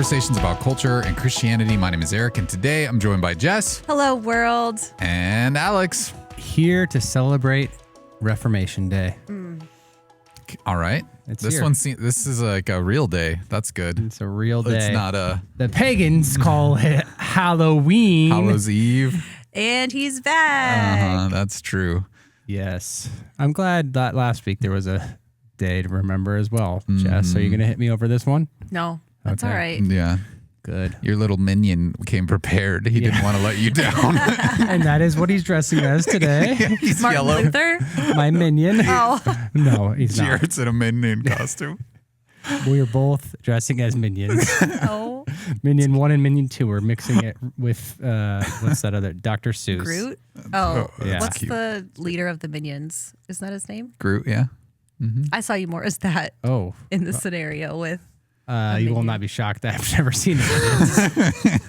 conversations about culture and Christianity. My name is Eric, and today I'm joined by Jess. Hello, world. And Alex. Here to celebrate Reformation Day. All right. This is like a real day. That's good. It's a real day. It's not a... The pagans call it Halloween. Hallows Eve. And he's back. That's true. Yes. I'm glad that last week there was a day to remember as well. Jess, are you going to hit me over this one? No, that's Okay. all right. Yeah. Good. Your little minion came prepared. He didn't want to let you down. And that is what he's dressing as today. He's Martin yellow. Luther? My minion. Oh, No, he's not. Jared's in a minion costume. We are both dressing as minions. oh. Minion 1 and Minion 2 are mixing it with, what's that other? Dr. Seuss. Groot? Oh, yeah. what's cute. the leader of the Minions? Isn't that his name? Groot, yeah. I saw you more as that Oh. in the scenario with. You will Minion. not be shocked that I've never seen it.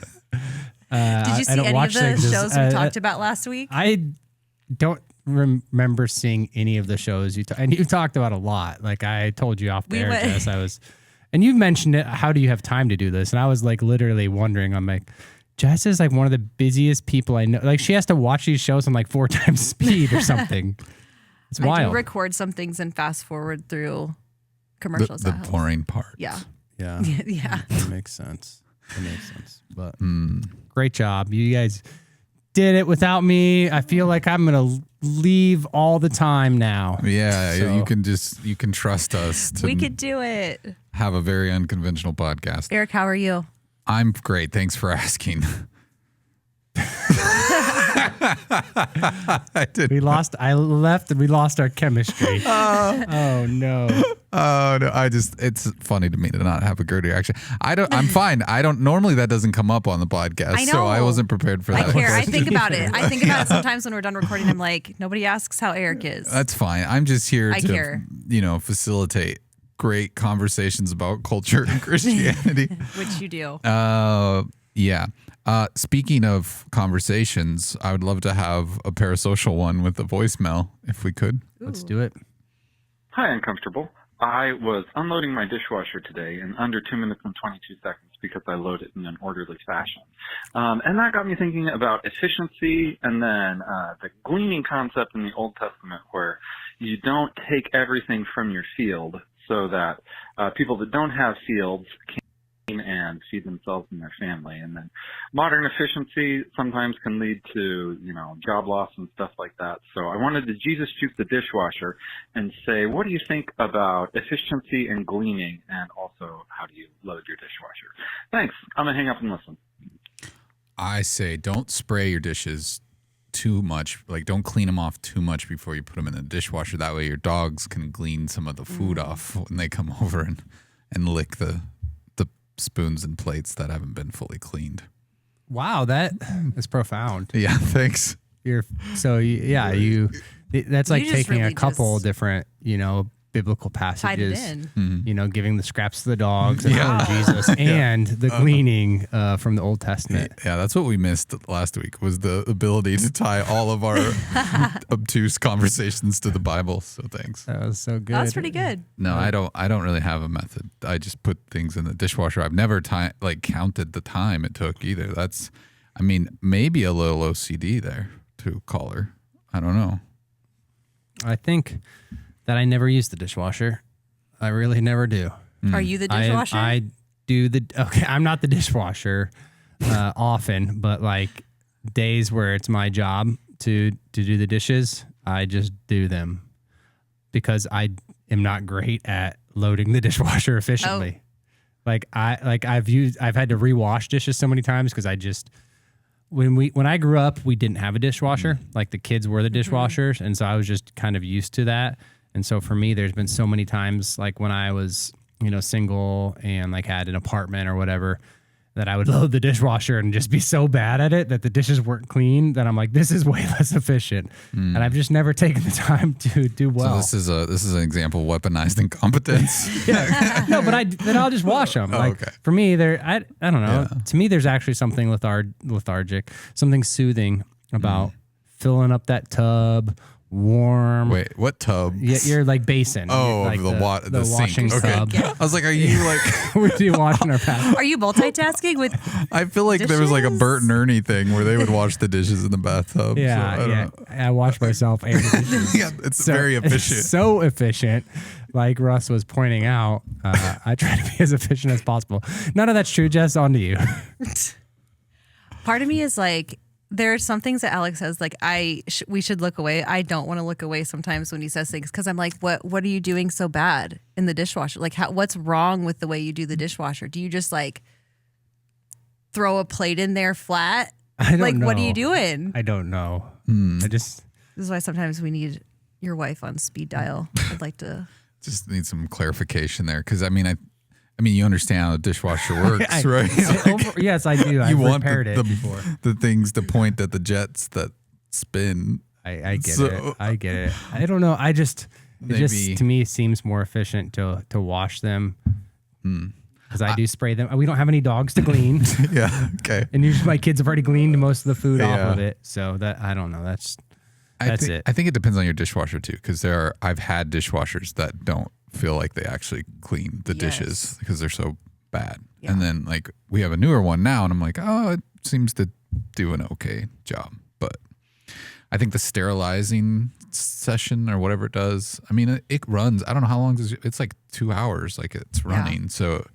Did you see any of the shows we talked about last week? I don't remember seeing any of the shows and you talked about a lot. Like I told you off there, Jess, and you mentioned it. How do you have time to do this? And I was like literally wondering. I'm like, Jess is like one of the busiest people I know. Like she has to watch these shows on like 4 times speed or something. It's I wild. do record some things and fast forward through commercials. The at home. boring part. Yeah. Yeah, Yeah. that makes sense. But great job. You guys did it without me. I feel like I'm going to leave all the time now. Yeah, So- you can trust us to We could do it. have a very unconventional podcast. Eric, how are you? I'm great. Thanks for asking. I did. We lost our chemistry. Oh no. Oh no! It's funny to me to not have a good reaction. I'm fine. Normally that doesn't come up on the podcast, I know. so I wasn't prepared for that. I care. I question. think about it. I think about it sometimes when we're done recording. I'm like, nobody asks how Eric is. That's fine. I'm just here I to care. Facilitate great conversations about culture and Christianity. Which you do. Yeah. Speaking of conversations, I would love to have a parasocial one with a voicemail if we could. Let's do it. Hi, uncomfortable. I was unloading my dishwasher today in under 2 minutes and 22 seconds because I load it in an orderly fashion. And that got me thinking about efficiency and then the gleaning concept in the Old Testament where you don't take everything from your field so that people that don't have fields can and feed themselves and their family. And then modern efficiency sometimes can lead to, job loss and stuff like that. So I wanted to Jesus juke the dishwasher and say, what do you think about efficiency and gleaning? And also, how do you load your dishwasher? Thanks. I'm going to hang up and listen. I say don't spray your dishes too much. Like don't clean them off too much before you put them in the dishwasher. That way your dogs can glean some of the food off when they come over and lick the spoons and plates that haven't been fully cleaned. Wow, that is profound. Yeah, thanks. That's like You just taking really a couple just different, biblical Tied it passages, in. giving the scraps to the dogs and Jesus and the gleaning from the Old Testament. Yeah, that's what we missed last week was the ability to tie all of our obtuse conversations to the Bible. So thanks. That was so good. That's pretty good. No, I don't really have a method. I just put things in the dishwasher. I've never counted the time it took either. That's maybe a little OCD there to caller. I don't know. I think that I never use the dishwasher. I really never do. Are you the dishwasher? I do I'm not the dishwasher often, but like days where it's my job to do the dishes, I just do them because I am not great at loading the dishwasher efficiently. I've had to rewash dishes so many times because when I grew up, we didn't have a dishwasher. Like the kids were the dishwashers, and so I was just kind of used to that. And so for me, there's been so many times, like when I was, single and like had an apartment or whatever, that I would load the dishwasher and just be so bad at it that the dishes weren't clean that I'm like, this is way less efficient. And I've just never taken the time to do well. So this is an example of weaponized incompetence. No, but then I'll just wash them. Okay. For me, I don't know. Yeah. To me, there's actually something lethargic, something soothing about filling up that tub, warm. Wait, what tub? Yeah, you're like basin. Oh, like the sink. washing Okay. tub. I was like, are you like? We do washing our bathroom. Are you multitasking with? I feel like there was like a dishes? Bert and Ernie thing where they would wash the dishes in the bathtub. Yeah, so I don't know. I wash myself and the dishes. Yeah, it's very efficient. It's so efficient. Like Russ was pointing out, I try to be as efficient as possible. None of that's true, Jess. On to you. Part of me is like, there are some things that Alex says, like we should look away. I don't want to look away sometimes when he says things because I'm like, what are you doing so bad in the dishwasher? Like, what's wrong with the way you do the dishwasher? Do you just like throw a plate in there flat? I don't like, know. what are you doing? I don't know. I just This is why sometimes we need your wife on speed dial. I'd like to. Just need some clarification there, because I mean, you understand how the dishwasher works, right? yes, I do. I've want repaired it before. the things to point at the jets that spin. I get it. I get it. I don't know. It just to me seems more efficient to wash them because I do spray them. We don't have any dogs to glean. Yeah. Okay. And usually my kids have already gleaned most of the food off of it. So that I don't know. That's it. I think it depends on your dishwasher too, because I've had dishwashers that don't feel like they actually clean the dishes because they're so bad. Yeah. And then like we have a newer one now, and I'm like, oh, it seems to do an okay job. But I think the sterilizing session or whatever it does, I mean, it runs. I don't know how long it's like 2 hours, like it's running. So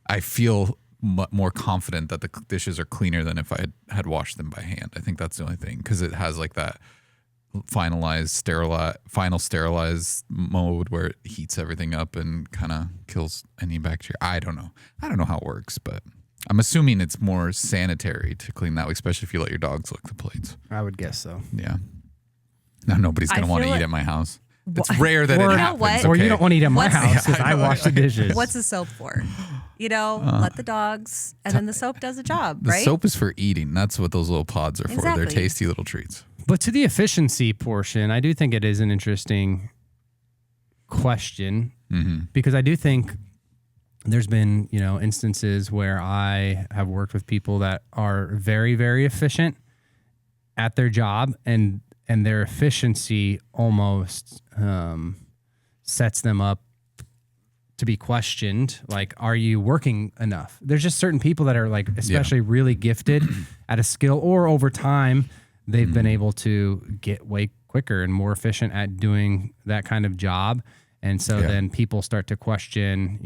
I feel more confident that the dishes are cleaner than if I had washed them by hand. I think that's the only thing, because it has like that final sterilize mode where it heats everything up and kind of kills any bacteria. I don't know how it works, but I'm assuming it's more sanitary to clean that way, especially if you let your dogs lick the plates. I would guess so. Yeah. Now nobody's gonna want to eat at my house. It's rare that Or- it You know happens. what? Or okay? you don't want to eat at my What's- house because I wash the dishes. What's the soap for? Let the dogs, and then the soap does the job, The right? soap is for eating. That's what those little pods are for. They're Exactly. tasty little treats. But to the efficiency portion, I do think it is an interesting question because I do think there's been, instances where I have worked with people that are very, very efficient at their job, and their efficiency almost sets them up to be questioned. Like, are you working enough? There's just certain people that are like, especially really gifted at a skill, or over time, they've been able to get way quicker and more efficient at doing that kind of job. And so then people start to question,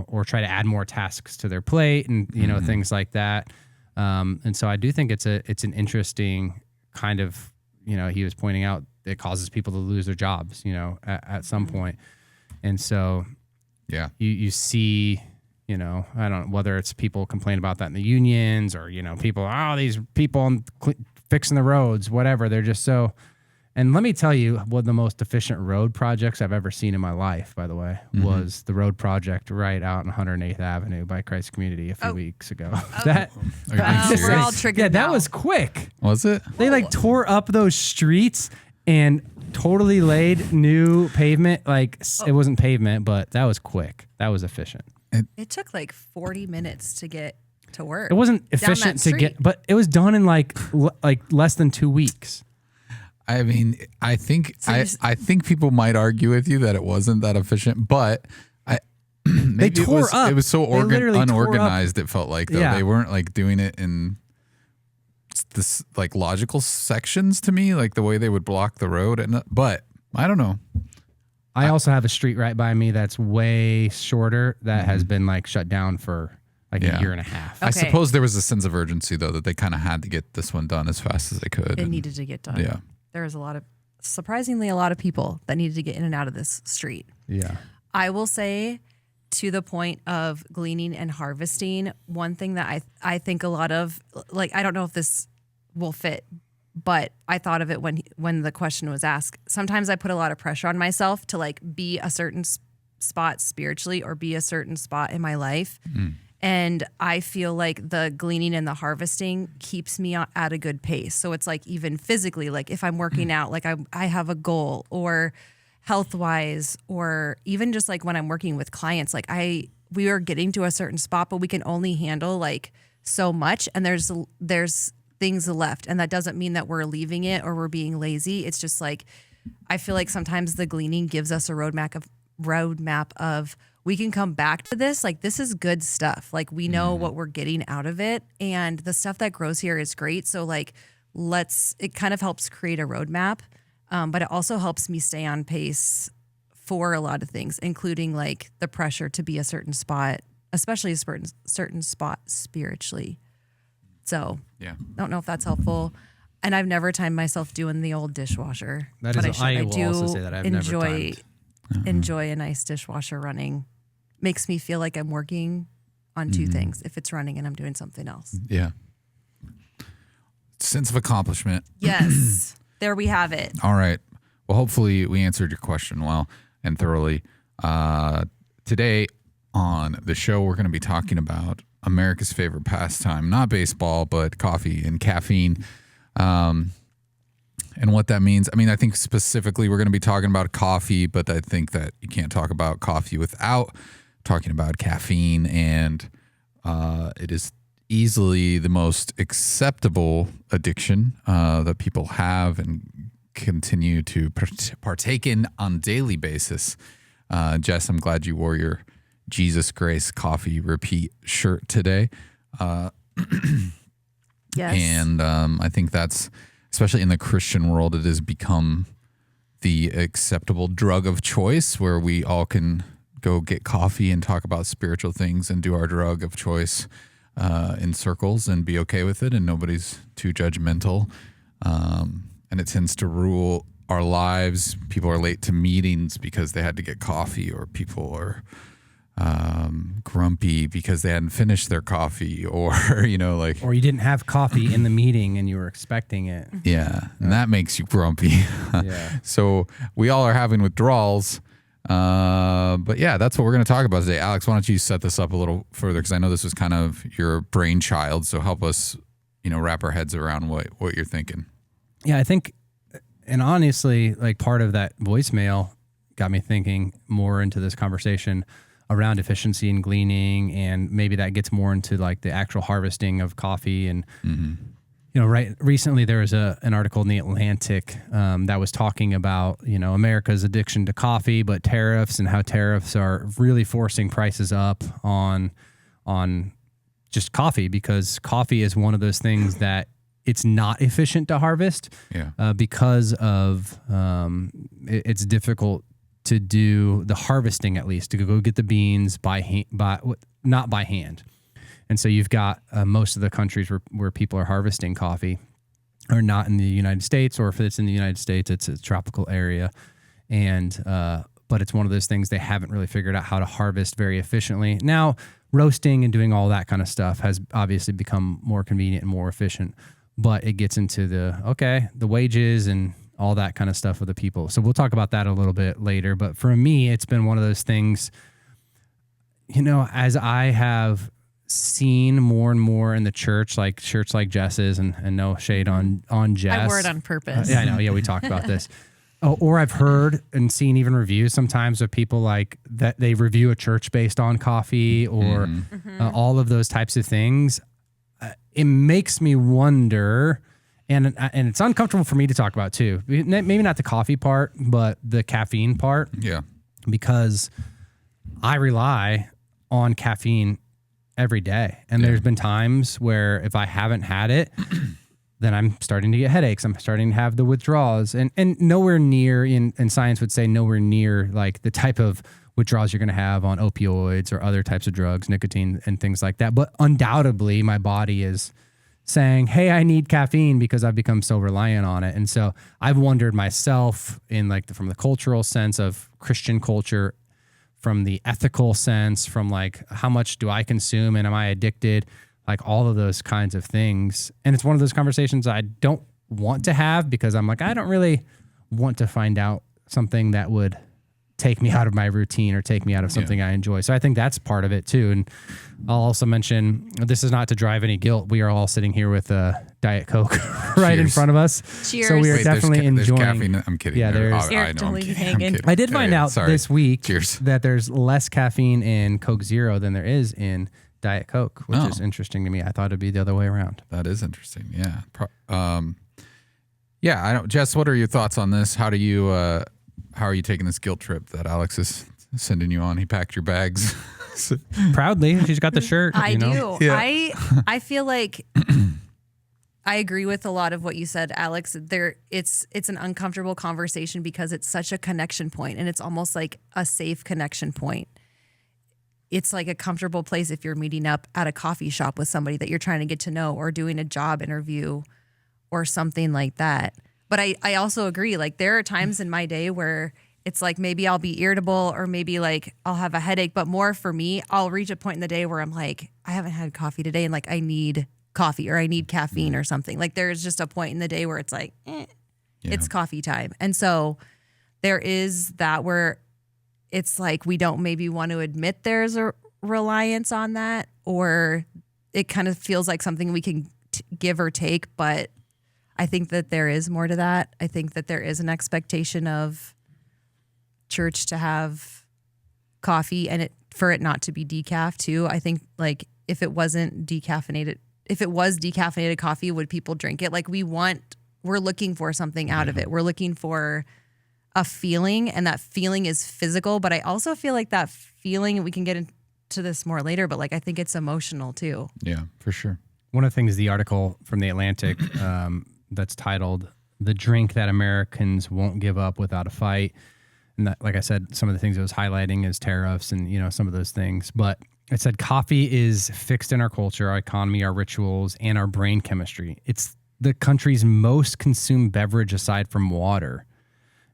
or try to add more tasks to their plate and, things like that. And so I do think it's an interesting kind of, he was pointing out it causes people to lose their jobs, at some point. And so you see, I don't know whether it's people complain about that in the unions or, people, these people fixing the roads, whatever. They're just so. And let me tell you, one of the most efficient road projects I've ever seen in my life, by the way, was the road project right out on 108th Avenue by Christ Community a few weeks ago. Are you being serious? We're all triggered. Yeah, that now. was quick. Was it? They tore up those streets and totally laid new pavement. It wasn't pavement, but that was quick. That was efficient. It took 40 minutes to get to work. It wasn't down that efficient to street. get, but it was done in less than 2 weeks. I mean, I think I think people might argue with you that it wasn't that efficient, but maybe tore up. It was so They literally tore up. unorganized. It felt like though they weren't doing it in this logical sections to me, like the way they would block the road. But I don't know. I also have a street right by me that's way shorter that has been shut down for a year and a half. I Okay. suppose there was a sense of urgency though that they kind of had to get this one done as fast as they could. It needed to get done. Yeah. There was surprisingly a lot of people that needed to get in and out of this street. Yeah. I will say, to the point of gleaning and harvesting, one thing that I think a lot of, I don't know if this will fit, but I thought of it when the question was asked. Sometimes I put a lot of pressure on myself to be a certain spot spiritually or be a certain spot in my life. And I feel like the gleaning and the harvesting keeps me at a good pace. So it's even physically, if I'm working out, I have a goal, or health wise, or even just when I'm working with clients, we are getting to a certain spot, but we can only handle so much. And there's things left. And that doesn't mean that we're leaving it or we're being lazy. It's just I feel like sometimes the gleaning gives us a roadmap of we can come back to this. Like, this is good stuff. Like, we know what we're getting out of it, and the stuff that grows here is great. So like, it kind of helps create a roadmap, but it also helps me stay on pace for a lot of things, including like the pressure to be a certain spot, especially a certain spot spiritually. So Yeah. I don't know if that's helpful. And I've never timed myself doing the old dishwasher. That but is, I will do also say that I've enjoy never timed. enjoy a nice dishwasher running. Makes me feel like I'm working on two things if it's running and I'm doing something else. Yeah. Sense of accomplishment. Yes. There we have it. All right. Well, hopefully we answered your question well and thoroughly. Today on the show, we're going to be talking about America's favorite pastime, not baseball, but coffee and caffeine. And what that means. I mean, I think specifically we're going to be talking about coffee, but I think that you can't talk about coffee without talking about caffeine. And it is easily the most acceptable addiction that people have and continue to partake in on a daily basis. Jess, I'm glad you wore your Jesus Grace Coffee Repeat shirt today. Yes. And I think that's, especially in the Christian world, it has become the acceptable drug of choice where we all can go get coffee and talk about spiritual things and do our drug of choice in circles and be okay with it, and nobody's too judgmental. And it tends to rule our lives. People are late to meetings because they had to get coffee, or people are grumpy because they hadn't finished their coffee, or or Or you didn't have coffee in the meeting and you were expecting it. yeah, and that makes you grumpy. Yeah. So we all are having withdrawals. But yeah, that's what we're going to talk about today. Alex, why don't you set this up a little further, because I know this was kind of your brainchild. So help us, wrap our heads around what you're thinking. Yeah, I think, and honestly, like part of that voicemail got me thinking more into this conversation around efficiency and gleaning, and maybe that gets more into like the actual harvesting of coffee. And right recently there was an article in the Atlantic that was talking about America's addiction to coffee, but tariffs, and how tariffs are really forcing prices up on just coffee, because coffee is one of those things that it's not efficient to harvest because of it's difficult to do the harvesting, at least to go get the beans not by hand. And so you've got most of the countries where people are harvesting coffee are not in the United States, or if it's in the United States, it's a tropical area. And but it's one of those things they haven't really figured out how to harvest very efficiently. Now, roasting and doing all that kind of stuff has obviously become more convenient and more efficient, but it gets into the wages and all that kind of stuff with the people. So we'll talk about that a little bit later. But for me, it's been one of those things, as I have seen more and more in the church like Jess's, and no shade on Jess. I wore it on purpose. Yeah, I know. Yeah, we talked about this. Or I've heard and seen even reviews sometimes of people like that they review a church based on coffee, or all of those types of things. It makes me wonder, and it's uncomfortable for me to talk about too. Maybe not the coffee part, but the caffeine part. Yeah. Because I rely on caffeine every day. And there's been times where if I haven't had it, then I'm starting to get headaches. I'm starting to have the withdrawals, and nowhere near, and science would say nowhere near like the type of withdrawals you're going to have on opioids or other types of drugs, nicotine and things like that. But undoubtedly my body is saying, hey, I need caffeine because I've become so reliant on it. And so I've wondered myself in from the cultural sense of Christian culture, from the ethical sense, from like how much do I consume and am I addicted? Like all of those kinds of things. And it's one of those conversations I don't want to have, because I'm like, I don't really want to find out something that would take me out of my routine or take me out of something I enjoy. So I think that's part of it too. And I'll also mention, this is not to drive any guilt. We are all sitting here with a Diet Coke right in front of us. Cheers. So we are definitely enjoying. There's caffeine. I'm kidding. Yeah, there's. I know, I'm kidding. I did find out this week Cheers. that there's less caffeine in Coke Zero than there is in Diet Coke, which is interesting to me. I thought it'd be the other way around. That is interesting. Yeah. Yeah, I don't. Jess, what are your thoughts on this? How are you taking this guilt trip that Alex is sending you on? He packed your bags. Proudly, she's got the shirt. I do. Yeah. I feel like I agree with a lot of what you said, Alex. It's an uncomfortable conversation because it's such a connection point, and it's almost like a safe connection point. It's like a comfortable place if you're meeting up at a coffee shop with somebody that you're trying to get to know, or doing a job interview or something like that. But I also agree, like there are times in my day where it's like maybe I'll be irritable or maybe like I'll have a headache, but more for me, I'll reach a point in the day where I'm like, I haven't had coffee today and like I need coffee or I need caffeine or something. Like there's just a point in the day where it's like, it's coffee time. And so there is that where it's like we don't maybe want to admit there's a reliance on that, or it kind of feels like something we can give or take. But I think that there is more to that. I think that there is an expectation of church to have coffee and for it not to be decaf too. I think like if it wasn't decaffeinated, if it was decaffeinated coffee, would people drink it? Like we're looking for something out of it. We're looking for a feeling, and that feeling is physical. But I also feel like that feeling, and we can get into this more later, but like I think it's emotional too. Yeah, for sure. One of the things, the article from The Atlantic that's titled "The Drink That Americans Won't Give Up Without a Fight." And that, like I said, some of the things it was highlighting is tariffs and, some of those things. But it said coffee is fixed in our culture, our economy, our rituals, and our brain chemistry. It's the country's most consumed beverage aside from water.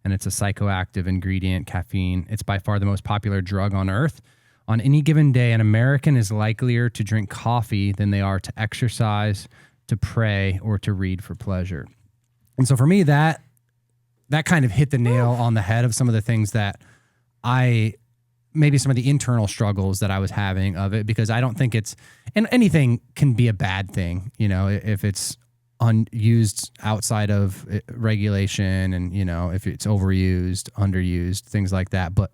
And it's a psychoactive ingredient, caffeine. It's by far the most popular drug on earth. On any given day, an American is likelier to drink coffee than they are to exercise, to pray, or to read for pleasure. And so for me, that kind of hit the nail on the head of some of the things that maybe some of the internal struggles that I was having of it, because I don't think and anything can be a bad thing, if it's unused outside of regulation and, if it's overused, underused, things like that. But,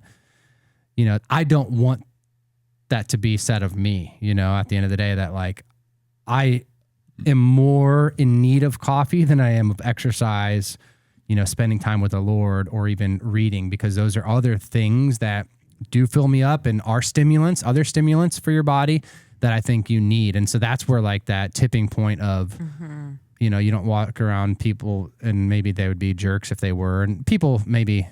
I don't want that to be said of me, at the end of the day, that like I am more in need of coffee than I am of exercise, spending time with the Lord, or even reading, because those are other things that do fill me up and are other stimulants for your body that I think you need. And so that's where like that tipping point of, you don't walk around people, and maybe they would be jerks if they were, and people maybe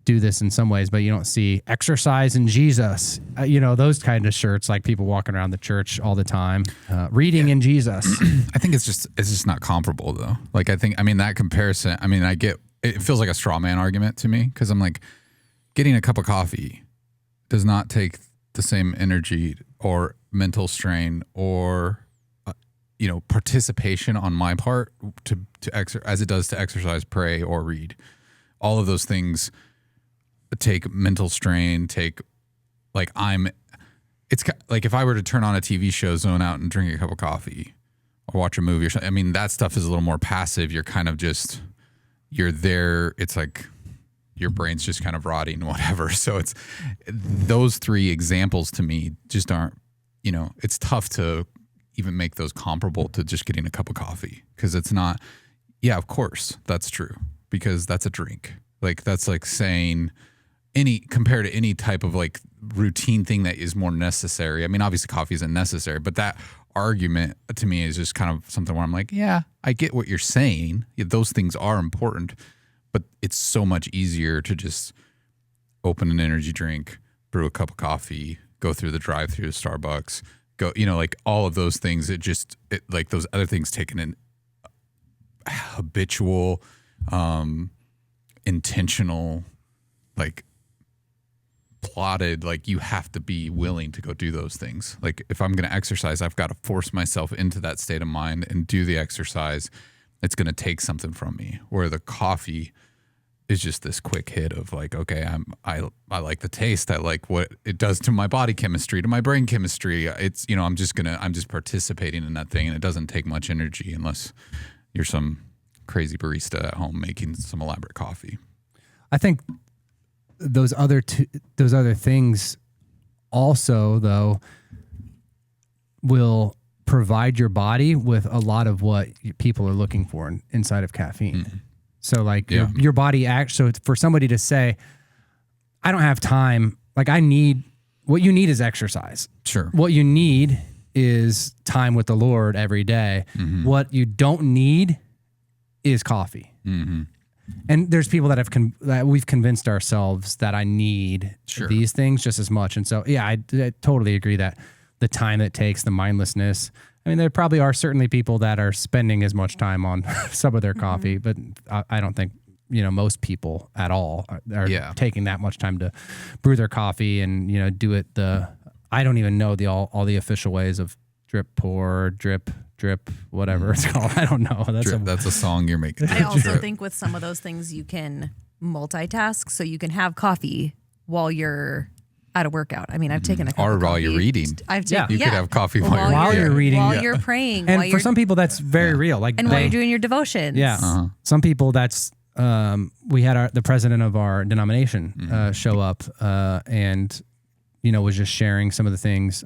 do this in some ways, but you don't see exercise in Jesus, those kind of shirts, like people walking around the church all the time, reading in Jesus. I think it's just not comparable though. Like that comparison, I get, it feels like a straw man argument to me, because I'm like, getting a cup of coffee does not take the same energy or mental strain or participation on my part to as it does to exercise, pray, or read. All of those things take mental strain, it's like if I were to turn on a TV show, zone out and drink a cup of coffee or watch a movie or something, that stuff is a little more passive. You're kind of just, you're there. It's like your brain's just kind of rotting, whatever. So it's those three examples to me just aren't, it's tough to even make those comparable to just getting a cup of coffee, because it's not, of course that's true, because that's a drink. Like that's like saying compared to any type of like routine thing that is more necessary. Obviously coffee isn't necessary, but that argument to me is just kind of something where I'm like, I get what you're saying. Those things are important, but it's so much easier to just open an energy drink, brew a cup of coffee, go through the drive-through to Starbucks, go, like all of those things. Like those other things taken in habitual, intentional, like plotted, like you have to be willing to go do those things. Like if I'm going to exercise, I've got to force myself into that state of mind and do the exercise. It's going to take something from me, where the coffee is just this quick hit of like, okay, I like the taste. I like what it does to my body chemistry, to my brain chemistry. It's, I'm just participating in that thing, and it doesn't take much energy unless you're some crazy barista at home making some elaborate coffee. I think those other things also, though, will provide your body with a lot of what people are looking for inside of caffeine. So like your body so for somebody to say, I don't have time, like what you need is exercise. Sure. What you need is time with the Lord every day. What you don't need is coffee. And there's people that we've convinced ourselves that I need these things just as much. And so, I totally agree that the time it takes, the mindlessness. I mean, there probably are certainly people that are spending as much time on some of their coffee, but I don't think, most people at all are taking that much time to brew their coffee and, do it I don't even know all the official ways of drip, pour, drip, whatever it's called. I don't know. That's a song you're making. I also think with some of those things you can multitask, so you can have coffee while you're at a workout. I mean, I've taken a cup or of while coffee. you're reading. You could have coffee while you're reading, while you're praying, and for some people that's very real. Like while you're doing your devotions. Yeah, some people that's. We had the president of our denomination show up and was just sharing some of the things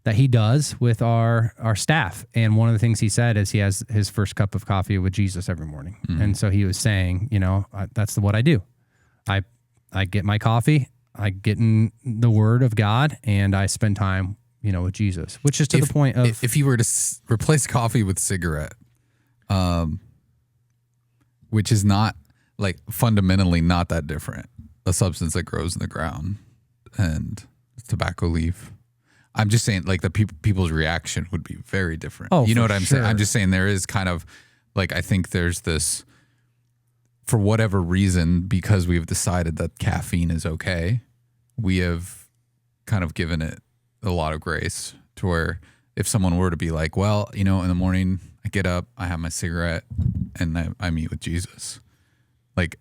that he does with our staff. And one of the things he said is he has his first cup of coffee with Jesus every morning. And so he was saying, that's what I do. I get my coffee, I get in the word of God, and I spend time, with Jesus, which is to the point of... If you were to replace coffee with cigarette, which is not, like, fundamentally not that different, a substance that grows in the ground and tobacco leaf. I'm just saying, like, the people's reaction would be very different. Oh, you know what I'm sure. saying? I'm just saying there is kind of, like, I think there's this, for whatever reason, because we've decided that caffeine is okay, we have kind of given it a lot of grace to where if someone were to be like, well, in the morning I get up, I have my cigarette, and I meet with Jesus. Like,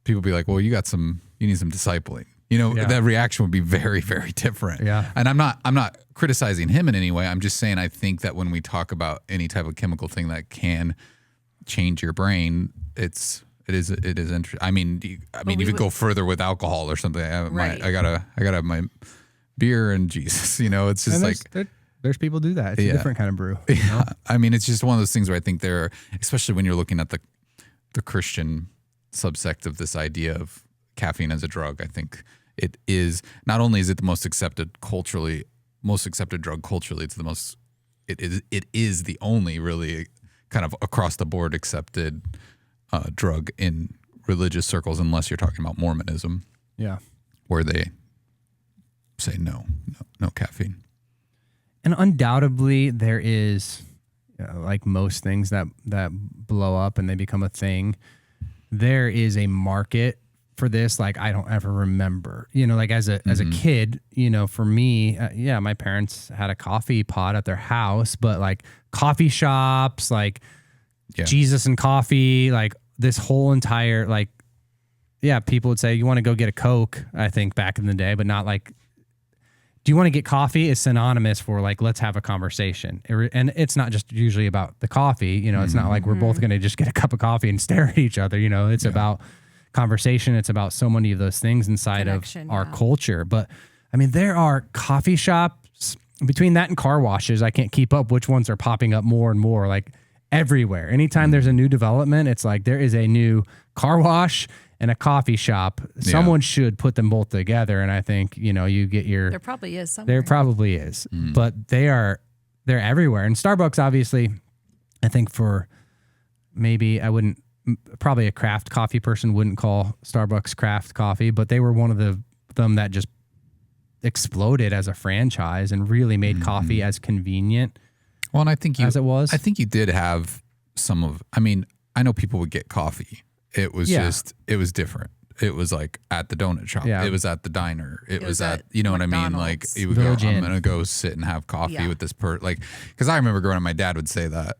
people be like, well, you need some discipling. That reaction would be very, very different. Yeah. And I'm not criticizing him in any way. I'm just saying I think that when we talk about any type of chemical thing that can change your brain, it is interesting. I mean, you could go further with alcohol or something. I gotta have my beer and Jesus. It's just like there's people do that. It's a different kind of brew. Yeah. I mean, it's just one of those things where I think especially when you're looking at the Christian subsect of this idea of caffeine as a drug, I think it is not only is it the most accepted drug culturally, it is the only really kind of across the board accepted drug in religious circles, unless you're talking about Mormonism. Yeah. Where they say no caffeine. And undoubtedly there is, like most things that blow up and they become a thing, there is a market for this. Like, I don't ever remember, like as a kid, for me, my parents had a coffee pot at their house, but like coffee shops, like Jesus and coffee, like this whole entire, like, people would say, you want to go get a Coke, I think back in the day, but not like, do you want to get coffee is synonymous for like, let's have a conversation. And it's not just usually about the coffee, it's not like we're both going to just get a cup of coffee and stare at each other. It's about conversation. It's about so many of those things inside of our culture. But I mean, there are coffee shops between that and car washes. I can't keep up which ones are popping up more and more, like everywhere. Anytime there's a new development, it's like there is a new car wash and a coffee shop. Someone should put them both together. And I think, you get your... There probably is somewhere. There probably is. But they're everywhere. And Starbucks, obviously, I think for maybe probably a craft coffee person wouldn't call Starbucks craft coffee, but they were one of them that just exploded as a franchise and really made coffee as convenient. Well, and I think as it was. I think you did have I know people would get coffee. It was it was different. It was like at the donut shop. Yeah. It was at the diner. It was at what I mean? Like, it would go, I'm going to go sit and have coffee with this because I remember growing up, my dad would say that,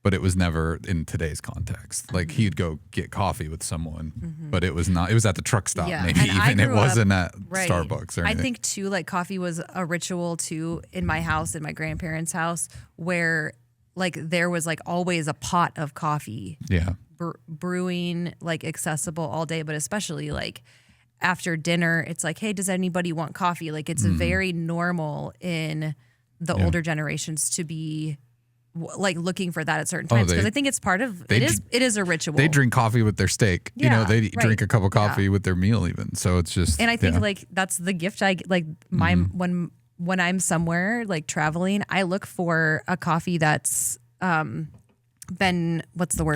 but it was never in today's context. Like, he'd go get coffee with someone, but it was at the truck stop, maybe even. It wasn't at Starbucks or anything. I think too, like, coffee was a ritual too in my house, in my grandparents' house, where like there was like always a pot of coffee. Yeah. Brewing, like, accessible all day, but especially like after dinner, it's like, hey, does anybody want coffee? Like, it's very normal in the Yeah. older generations to be like looking for that at certain times, because I think it's part of they it is a ritual. They drink coffee with their steak. Yeah, they right. drink a cup of coffee Yeah. with their meal even. So it's just, And I think like that's the gift I like my when I'm somewhere like traveling, I look for a coffee that's been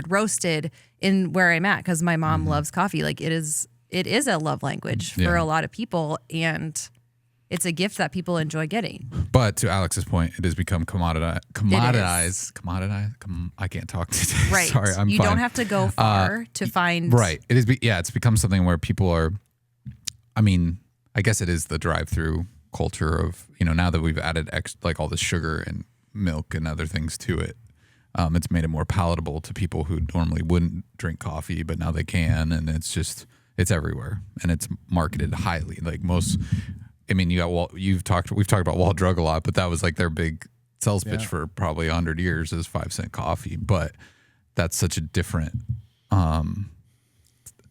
roasted in where I'm at, because my mom loves coffee. Like it is a love language for Yeah. a lot of people, and it's a gift that people enjoy getting. But to Alex's point, it has become commoditized. I can't talk today. Right. Sorry, I'm you fine. don't have to go far to find. Right. It is. It's become something where people are. I mean, I guess it is the drive-through culture of, now that we've added like all the sugar and milk and other things to it. It's made it more palatable to people who normally wouldn't drink coffee, but now they can, and it's everywhere, and it's marketed highly. Like most. I mean, we've talked about Wall Drug a lot, but that was like their big sales pitch for probably 100 years is 5-cent coffee. But that's such a different, I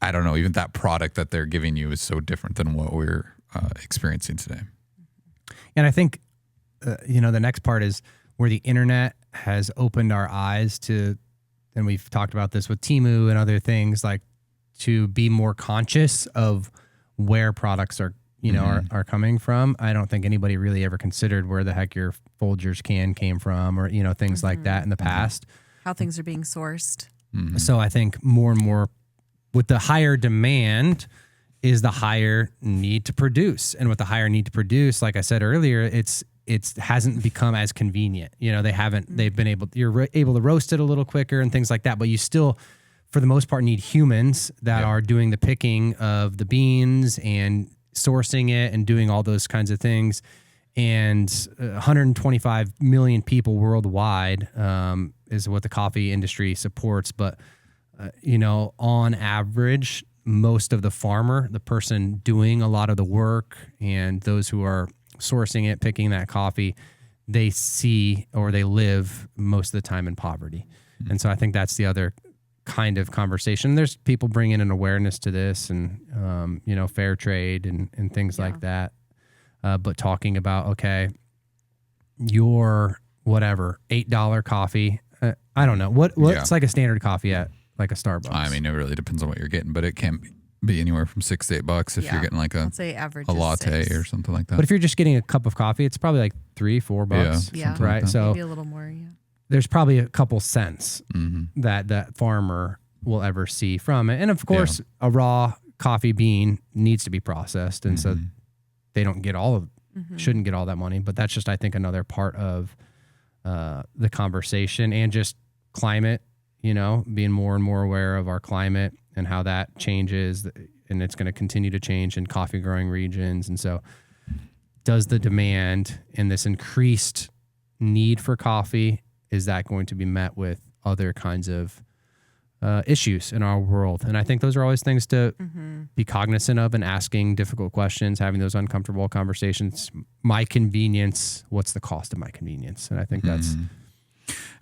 don't know, even that product that they're giving you is so different than what we're experiencing today. And I think, the next part is where the internet has opened our eyes to, and we've talked about this with Temu and other things, like to be more conscious of where products are are coming from. I don't think anybody really ever considered where the heck your Folgers can came from, or, things like that in the past. How things are being sourced. So I think more and more with the higher demand is the higher need to produce. And with the higher need to produce, like I said earlier, it hasn't become as convenient. They've been you're able to roast it a little quicker and things like that, but you still, for the most part, need humans that are doing the picking of the beans and sourcing it and doing all those kinds of things. And 125 million people worldwide is what the coffee industry supports. But, on average, most of the person doing a lot of the work and those who are sourcing it, picking that coffee, they see or they live most of the time in poverty. And so I think that's the other kind of conversation. There's people bringing an awareness to this and, fair trade and things like that. But talking about, okay, your whatever, $8 coffee. I don't know. What's like a standard coffee at like a Starbucks? I mean, it really depends on what you're getting, but it can be anywhere from $6 to $8 if you're getting like I'd say average a is latte 6. or something like that. But if you're just getting a cup of coffee, it's probably like $3-4. Yeah. something Right. like that. So Maybe a little more, yeah. there's probably a couple cents that farmer will ever see from it. And of course, a raw coffee bean needs to be processed. And so they don't get shouldn't get all that money. But that's just, I think, another part of the conversation, and just climate, being more and more aware of our climate and how that changes. And it's going to continue to change in coffee growing regions. And so does the demand and this increased need for coffee, is that going to be met with other kinds of issues in our world? And I think those are always things to be cognizant of, and asking difficult questions, having those uncomfortable conversations. My convenience, what's the cost of my convenience? And I think that's...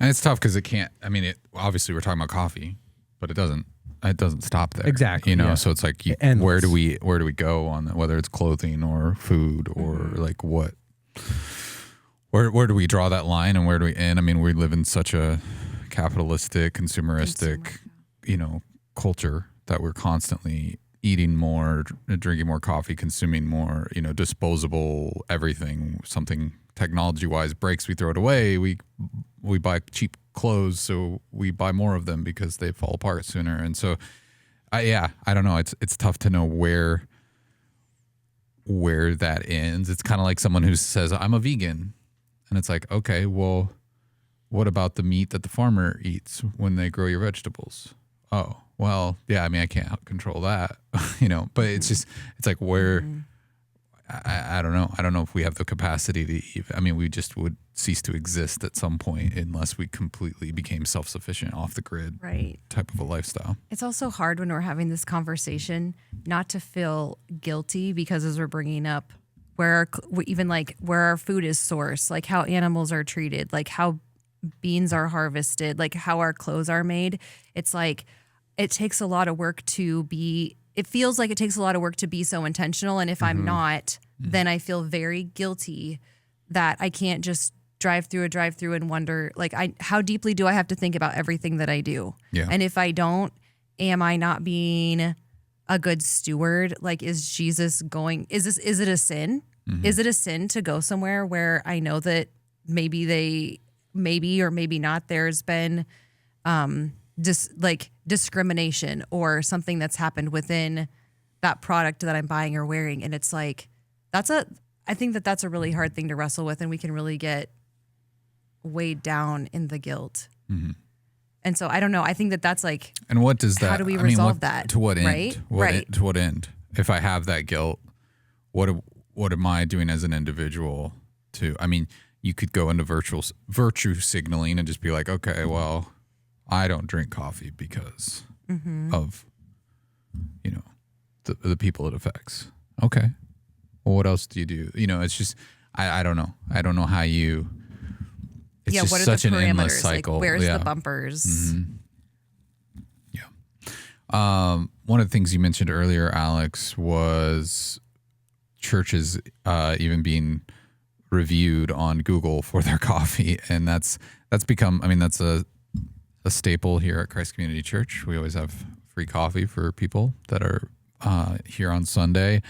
And it's tough because obviously we're talking about coffee, but it doesn't stop there. Exactly, yeah. So it's like, Endless. where do we go on that, whether it's clothing or food or like what, where do we draw that line, and where do we end? I mean, we live in such a capitalistic, consumeristic, culture that we're constantly eating more, drinking more coffee, consuming more, disposable everything. Something technology-wise breaks, we throw it away. We buy cheap clothes, so we buy more of them because they fall apart sooner. And so, I don't know. It's tough to know where that ends. It's kind of like someone who says, I'm a vegan. And it's like, okay, well, what about the meat that the farmer eats when they grow your vegetables? Oh, well, yeah, I can't control that, but it's like where, I don't know. I don't know if we have the capacity to we just would cease to exist at some point unless we completely became self-sufficient, off the grid type of a lifestyle. It's also hard when we're having this conversation not to feel guilty, because as we're bringing up where our food is sourced, like how animals are treated, like how beans are harvested, like how our clothes are made. It's like, it takes a lot of work it feels like it takes a lot of work to be so intentional. And if I'm not, then I feel very guilty that I can't just drive through a drive-through and wonder, like, how deeply do I have to think about everything that I do? Yeah. And if I don't, am I not being a good steward? Like, is Jesus going, is it a sin? Mm-hmm. Is it a sin to go somewhere where I know that maybe or maybe not, there's been discrimination or something that's happened within that product that I'm buying or wearing? And it's like, I think that's a really hard thing to wrestle with, and we can really get weighed down in the guilt. Mm-hmm. And so I don't know. I think that's like, and what does that? how do we resolve that? To what end? Right? Right. To what end? If I have that guilt, what am I doing as an individual? You could go into virtue signaling and just be like, okay, well, I don't drink coffee because of, the people it affects. Okay. Well, what else do you do? It's just, I don't know. I don't know how you, it's just what are such the an parameters? endless cycle. Like, where's the bumpers? Mm-hmm. Yeah. One of the things you mentioned earlier, Alex, was churches even being reviewed on Google for their coffee. And that's become, that's a staple here at Christ Community Church. We always have free coffee for people that are here on Sunday.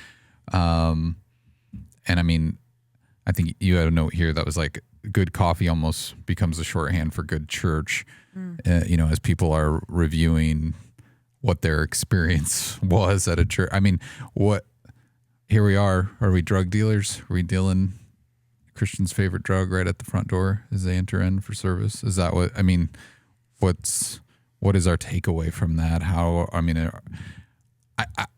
And I think you had a note here that was like, good coffee almost becomes a shorthand for good church, as people are reviewing what their experience was at a church. Here we are we drug dealers? Are we dealing Christian's favorite drug right at the front door as they enter in for service? Is that what, what is our takeaway from that?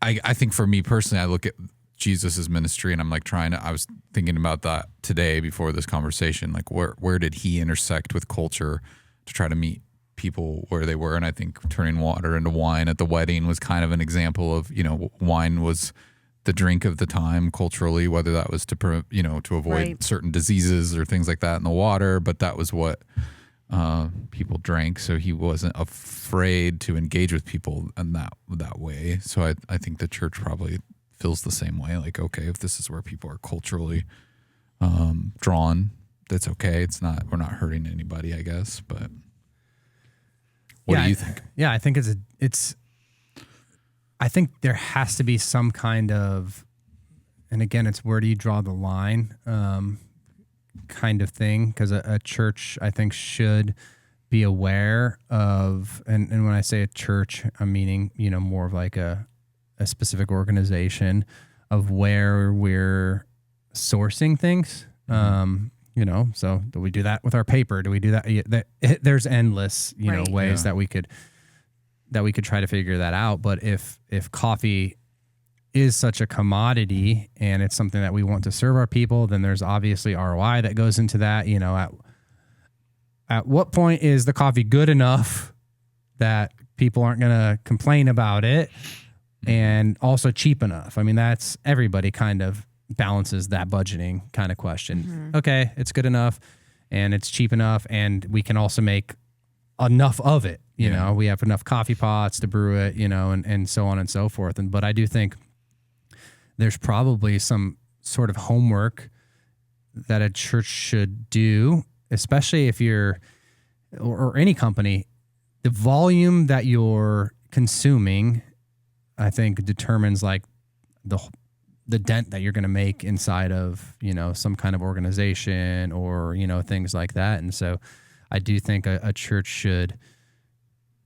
I think for me personally, I look at Jesus's ministry and I'm like I was thinking about that today before this conversation, like where did he intersect with culture to try to meet people where they were? And I think turning water into wine at the wedding was kind of an example of, wine was the drink of the time culturally, whether that was to avoid certain diseases or things like that in the water, but that was what people drank. So he wasn't afraid to engage with people in that way. So I think the church probably feels the same way. Like, okay, if this is where people are culturally drawn, that's okay. We're not hurting anybody, I guess. But what do you think? Yeah, I think I think there has to be some kind of, and again, it's where do you draw the line kind of thing, because a church, I think, should be aware of, and when I say a church, I'm meaning, more of like a specific organization of where we're sourcing things. So do we do that with our paper? Do we do that? There's endless, ways that we could try to figure that out. But if coffee is such a commodity and it's something that we want to serve our people, then there's obviously ROI that goes into that. At what point is the coffee good enough that people aren't going to complain about it, and also cheap enough? That's everybody kind of balances that budgeting kind of question. Mm-hmm. Okay, it's good enough and it's cheap enough, and we can also make enough of it. We have enough coffee pots to brew it, and so on and so forth. But I do think there's probably some sort of homework that a church should do, especially if you're, or any company, the volume that you're consuming, I think, determines like the dent that you're going to make inside of, some kind of organization or, things like that. And so I do think a church should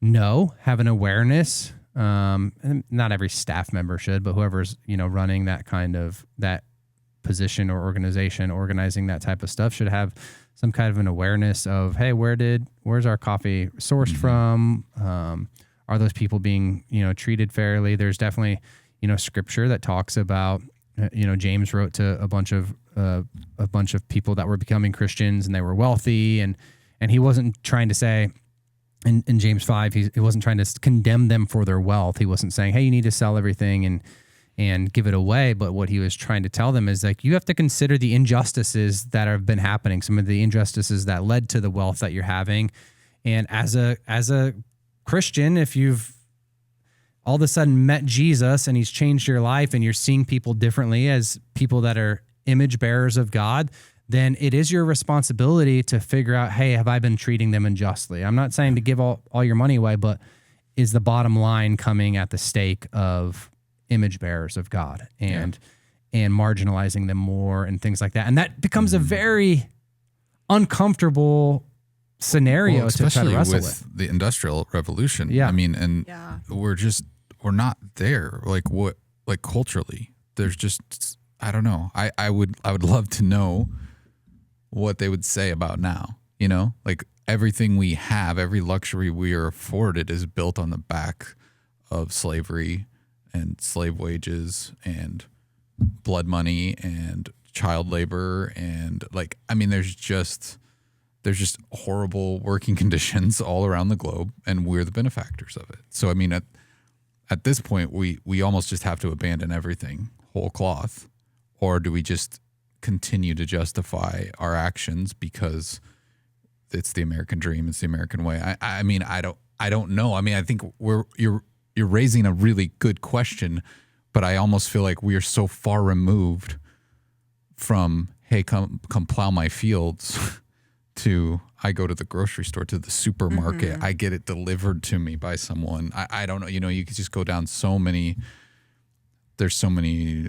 have an awareness. And not every staff member should, but whoever's, running that kind of that position or organization, organizing that type of stuff, should have some kind of an awareness of, hey, where's our coffee sourced from? Are those people being, treated fairly? There's definitely, scripture that talks about, James wrote to a bunch of people that were becoming Christians and they were wealthy, and he wasn't trying to say, in James 5, he wasn't trying to condemn them for their wealth. He wasn't saying, hey, you need to sell everything and give it away. But what he was trying to tell them is, like, you have to consider the injustices that have been happening, some of the injustices that led to the wealth that you're having. And as a Christian, if you've all of a sudden met Jesus and he's changed your life and you're seeing people differently as people that are image bearers of God, then it is your responsibility to figure out, hey, have I been treating them unjustly? I'm not saying to give all your money away, but is the bottom line coming at the stake of image bearers of God and marginalizing them more and things like that? And that becomes a very uncomfortable scenario to try to wrestle with. The Industrial Revolution. Yeah. I mean, and we're not there. Like culturally, there's just, I don't know. I would love to know what they would say about now, like everything we have, every luxury we are afforded is built on the back of slavery and slave wages and blood money and child labor. And there's just horrible working conditions all around the globe, and we're the benefactors of it. So, I mean, at this point, we almost just have to abandon everything whole cloth, or do we just continue to justify our actions because it's the American dream, it's the American way? I mean, I don't know. I mean, I think you're raising a really good question, but I almost feel like we are so far removed from, hey, come plow my fields to I go to the grocery store, to the supermarket, I get it delivered to me by someone. I don't know. You could just go down there's so many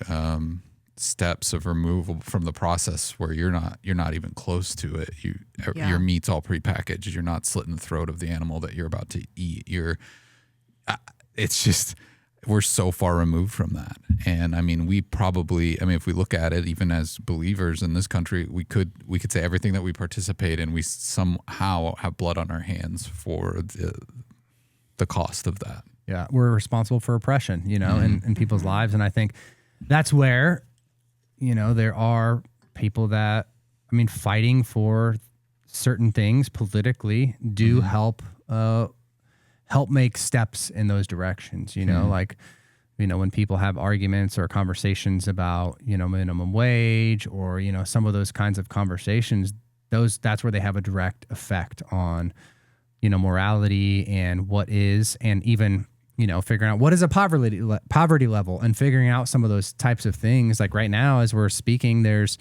steps of removal from the process where you're not even close to it. Your meat's all prepackaged. You're not slitting the throat of the animal that you're about to eat. It's just, we're so far removed from that. And I mean, if we look at it, even as believers in this country, we could say everything that we participate in, we somehow have blood on our hands for the cost of that. Yeah, we're responsible for oppression, in people's lives. And I think that's where, there are people that, fighting for certain things politically do help make steps in those directions, when people have arguments or conversations about, minimum wage or, some of those kinds of conversations, that's where they have a direct effect on, morality and what is, and even, figuring out what is a poverty level and figuring out some of those types of things. Like right now, as we're speaking, there's,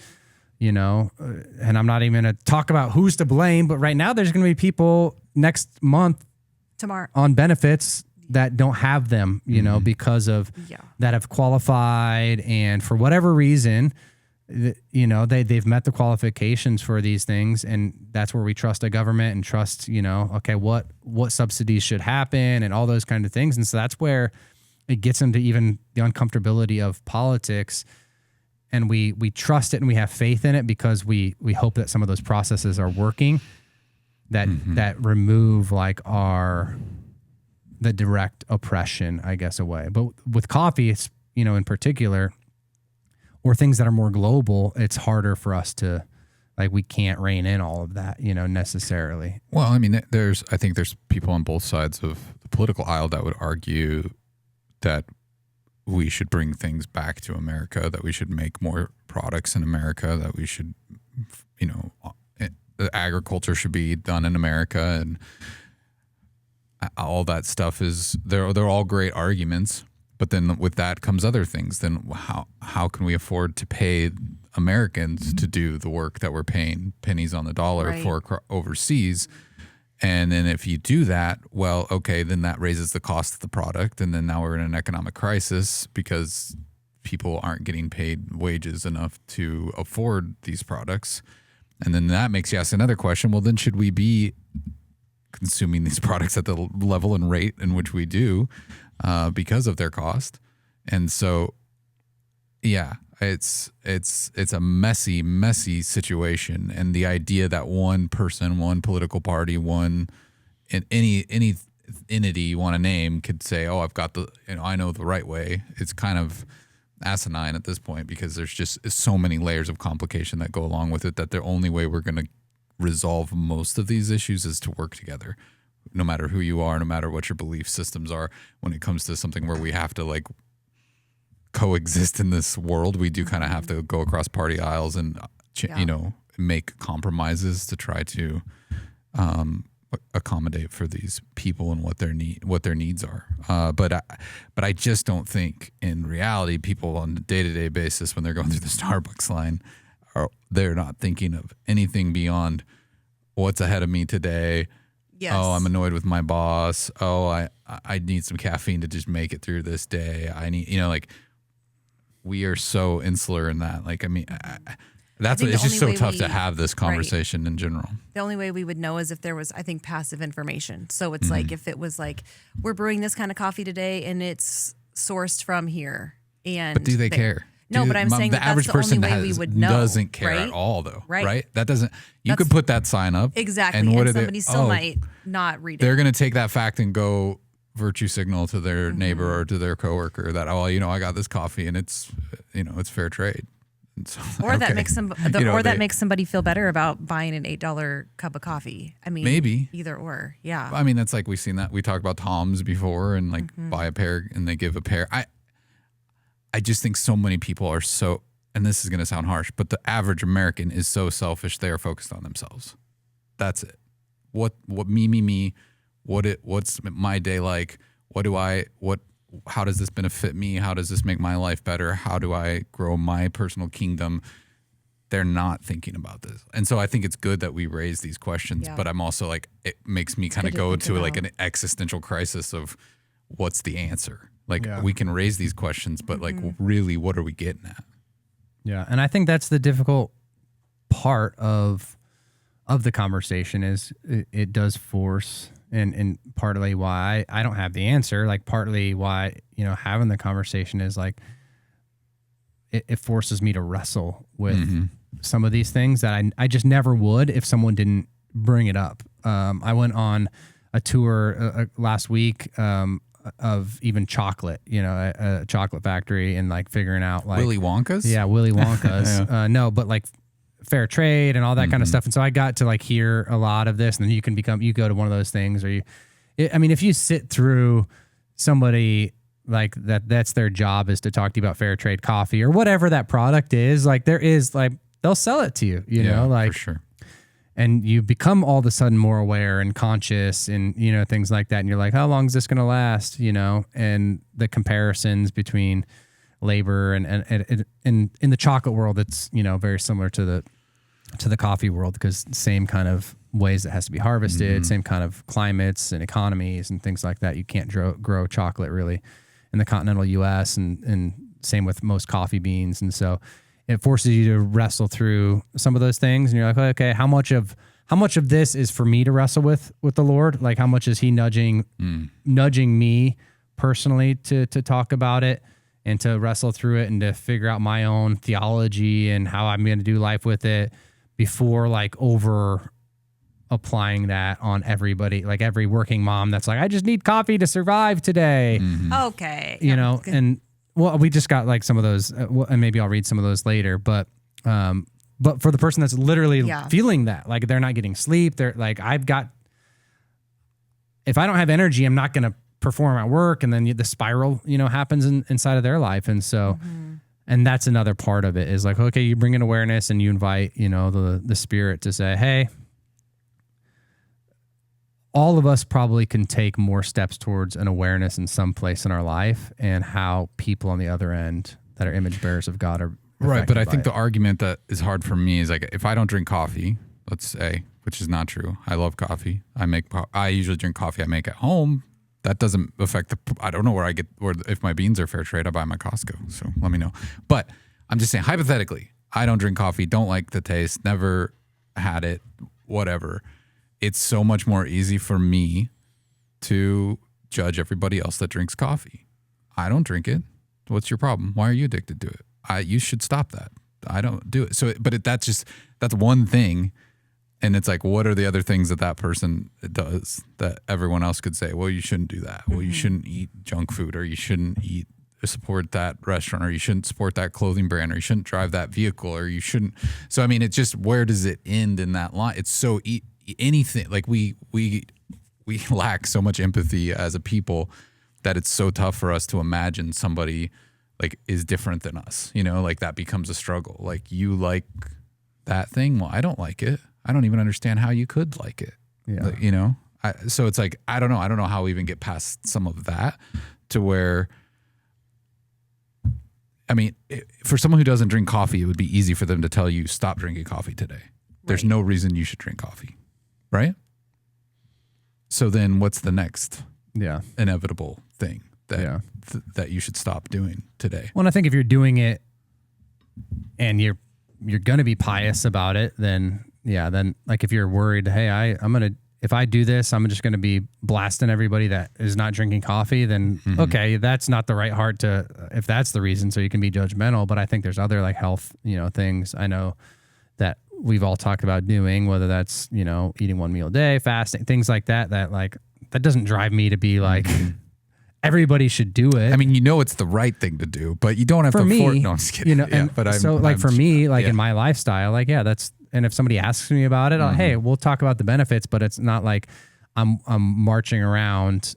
and I'm not even going to talk about who's to blame, but right now there's going to be people next month tomorrow on benefits that don't have them, because of that have qualified, and for whatever reason, they've met the qualifications for these things, and that's where we trust a government and trust, okay, what subsidies should happen and all those kind of things. And so that's where it gets into even the uncomfortability of politics, and we trust it and we have faith in it because we hope that some of those processes are working that remove the direct oppression, I guess, away. But with coffee, it's, in particular, or things that are more global, it's harder for us to, we can't rein in all of that, necessarily. Well, I mean, I think there's people on both sides of the political aisle that would argue that we should bring things back to America, that we should make more products in America, that we should, the agriculture should be done in America, and all that stuff they're all great arguments. But then with that comes other things. Then how can we afford to pay Americans to do the work that we're paying pennies on the dollar for overseas? And then if you do that, well, okay, then that raises the cost of the product. And then now we're in an economic crisis because people aren't getting paid wages enough to afford these products. And then that makes you ask another question. Well, then should we be consuming these products at the level and rate in which we do because of their cost? And so, yeah, it's a messy situation. And the idea that one person, one political party, any entity you want to name could say, oh, I've got I know the right way. It's kind of asinine at this point because there's just so many layers of complication that go along with it that the only way we're going to resolve most of these issues is to work together, no matter who you are, no matter what your belief systems are. When it comes to something where we have to coexist in this world, we do kind of have to go across party aisles and make compromises to try to accommodate for these people and what their needs are. But I just don't think in reality people on a day-to-day basis when they're going through the Starbucks line they're not thinking of anything beyond what's ahead of me today. Yes. Oh, I'm annoyed with my boss. Oh, I need some caffeine to just make it through this day. I need, like, we are so insular in that. Like, I mean, that's what, it's just so tough to have this conversation in general. The only way we would know is if there was, I think, passive information. So it's like, if it was like, we're brewing this kind of coffee today and it's sourced from here. And but do they care? No, but I'm saying the average person the only way we would know. Doesn't care right? at all, though. Right. That doesn't. You could put that sign up. Exactly. And somebody still might not read it. They're going to take that fact and go virtue signal to their neighbor or to their coworker that, I got this coffee and it's, it's fair trade. So, or that makes that makes somebody feel better about buying an $8 cup of coffee. I mean, maybe either or. Yeah. I mean, that's like we've seen that. We talked about Tom's before and like buy a pair and they give a pair. I just think so many people are so, and this is going to sound harsh, but the average American is so selfish. They are focused on themselves. That's it. What me, what's my day like? How does this benefit me? How does this make my life better? How do I grow my personal kingdom? They're not thinking about this. And so I think it's good that we raise these questions, but I'm also like, it makes me kind of go to like an existential crisis of what's the answer? Like we can raise these questions, but like really, what are we getting at? Yeah. And I think that's the difficult part of the conversation is it does force and partly why I don't have the answer, like partly why, having the conversation is like, it forces me to wrestle with some of these things that I just never would if someone didn't bring it up. I went on a tour last week of even chocolate, a chocolate factory and like figuring out like Willy Wonka's? Yeah, Willy Wonka's. Yeah. No, but like fair trade and all that kind of stuff. And so I got to like hear a lot of this, and then you go to one of those things or if you sit through somebody like that's their job is to talk to you about fair trade coffee or whatever that product is, like there is like, they'll sell it to you, like for sure. And you become all of a sudden more aware and conscious and, things like that. And you're like, how long is this going to last? And the comparisons between labor and in the chocolate world, it's, very similar to the coffee world because same kind of ways it has to be harvested, same kind of climates and economies and things like that. You can't grow chocolate really in the continental US and same with most coffee beans. And so it forces you to wrestle through some of those things. And you're like, okay, how much of this is for me to wrestle with the Lord? Like how much is he nudging me personally to talk about it and to wrestle through it and to figure out my own theology and how I'm going to do life with it before like over applying that on everybody, like every working mom that's like, I just need coffee to survive today. Okay. And well, we just got like some of those, and maybe I'll read some of those later. But for the person that's literally feeling that, like they're not getting sleep, they're like, if I don't have energy, I'm not going to perform at work, and then the spiral, happens inside of their life, and so, and that's another part of it is like, okay, you bring in awareness and you invite, the Spirit to say, hey. All of us probably can take more steps towards an awareness in some place in our life and how people on the other end that are image bearers of God are right. But I think the argument that is hard for me is like, if I don't drink coffee, let's say, which is not true. I love coffee. I usually drink coffee I make at home. That doesn't affect I don't know where I get, or if my beans are fair trade, I buy my Costco. So let me know. But I'm just saying, hypothetically, I don't drink coffee, don't like the taste, never had it, whatever. It's so much more easy for me to judge everybody else that drinks coffee. I don't drink it. What's your problem? Why are you addicted to it? You should stop that. I don't do it. So, but that's one thing. And it's like, what are the other things that person does that everyone else could say, well, you shouldn't do that. Well, you shouldn't eat junk food, or you shouldn't support that restaurant, or you shouldn't support that clothing brand, or you shouldn't drive that vehicle, or you shouldn't. So, I mean, it's just, where does it end in that line? It's so anything, like we lack so much empathy as a people that it's so tough for us to imagine somebody like is different than us, like that becomes a struggle. Like, you like that thing? Well, I don't like it. I don't even understand how you could like it. Yeah. Like, so it's like, I don't know how we even get past some of that to where I mean, for someone who doesn't drink coffee, it would be easy for them to tell you, stop drinking coffee today. There's no reason you should drink coffee, right? So then what's the next inevitable thing that that you should stop doing today? Well, I think if you're doing it and you're going to be pious about it, then like if you're worried, hey, if I do this, I'm just going to be blasting everybody that is not drinking coffee, then okay, that's not the right heart if that's the reason, so you can be judgmental. But I think there's other like health, things I know that we've all talked about doing, whether that's, eating one meal a day, fasting, things like that doesn't drive me to be like, everybody should do it. I mean, it's the right thing to do, but you don't have to force. No, I'm just kidding. For me, in my lifestyle, and if somebody asks me about it, hey, we'll talk about the benefits, but it's not like I'm marching around,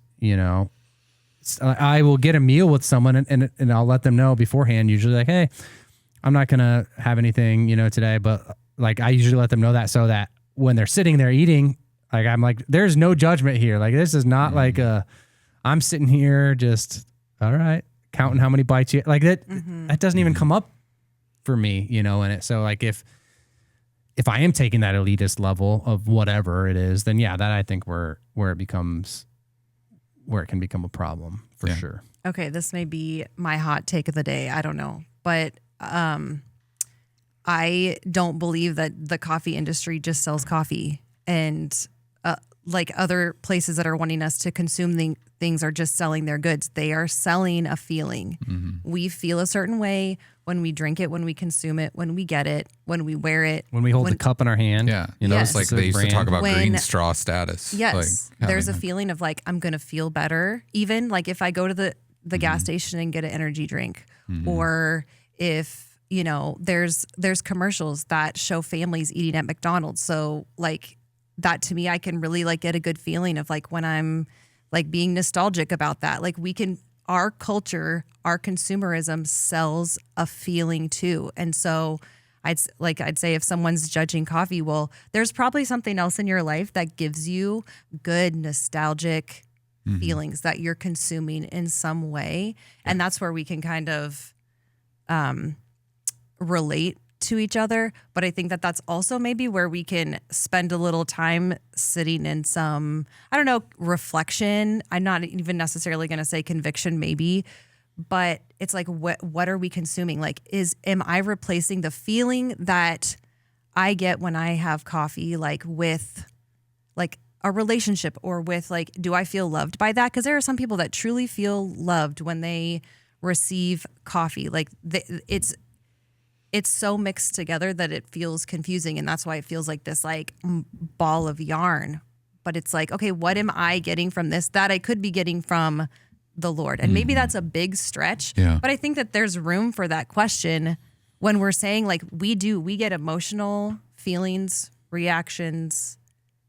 I will get a meal with someone and I'll let them know beforehand, usually like, hey, I'm not going to have anything, today, but like, I usually let them know that so that when they're sitting there eating, like, I'm like, there's no judgment here. Like, this is not like I'm sitting here just, all right, counting how many bites you, like that, that doesn't even come up for me, in it. So like, if I am taking that elitist level of whatever it is, then that I think where it can become a problem for sure. Okay, this may be my hot take of the day. I don't know, but I don't believe that the coffee industry just sells coffee, and like other places that are wanting us to consume things are just selling their goods. They are selling a feeling. We feel a certain way when we drink it, when we consume it, when we get it, when we wear it, when we hold the cup in our hand. Yeah, Yes. it's like they used to talk about green straw status. Yes, like there's a feeling of like, I'm gonna feel better. Even like if I go to the gas station and get an energy drink, or if there's commercials that show families eating at McDonald's. So like that, to me, I can really like get a good feeling of like when I'm like being nostalgic about that. Like our culture, our consumerism sells a feeling too. And so I'd say if someone's judging coffee, well, there's probably something else in your life that gives you good nostalgic feelings that you're consuming in some way. And that's where we can kind of relate to each other. But I think that that's also maybe where we can spend a little time sitting in some, reflection. I'm not even necessarily going to say conviction, maybe, but it's like, what are we consuming? Like, am I replacing the feeling that I get when I have coffee, like with like a relationship, or with like, do I feel loved by that? Because there are some people that truly feel loved when they receive coffee. Like it's so mixed together that it feels confusing. And that's why it feels like this like ball of yarn. But it's like, okay, what am I getting from this that I could be getting from the Lord? And maybe that's a big stretch. Yeah. But I think that there's room for that question when we're saying like we get emotional feelings, reactions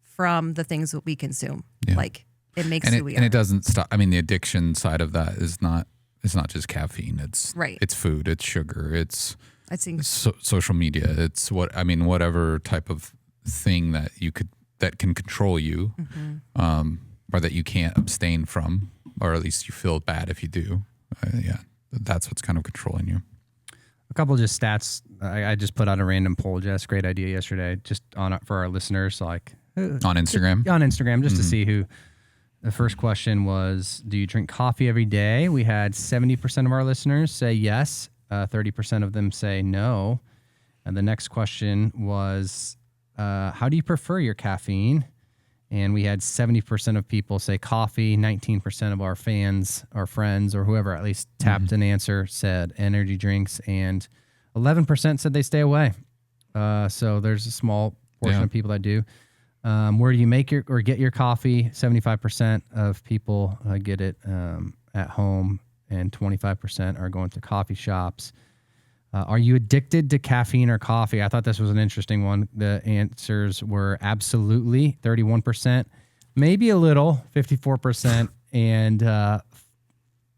from the things that we consume. Yeah. Like it makes and who we are. And it doesn't stop. I mean, the addiction side of that is not, it's not just caffeine. It's It's food, it's sugar, it's social media. It's whatever type of thing that that can control you, or that you can't abstain from, or at least you feel bad if you do. That's what's kind of controlling you. A couple of just stats. I just put out a random poll, Jess. Great idea yesterday, just for our listeners, like on Instagram. On Instagram, just to see who. The first question was, do you drink coffee every day? We had 70% of our listeners say yes. 30% of them say no. And the next question was, how do you prefer your caffeine? And we had 70% of people say coffee. 19% of our fans, our friends, or whoever at least tapped an answer said energy drinks. And 11% said they stay away. So there's a small portion of people that do. Where do you make or get your coffee? 75% of people get it at home, and 25% are going to coffee shops. Are you addicted to caffeine or coffee? I thought this was an interesting one. The answers were absolutely, 31%, maybe a little, 54%, and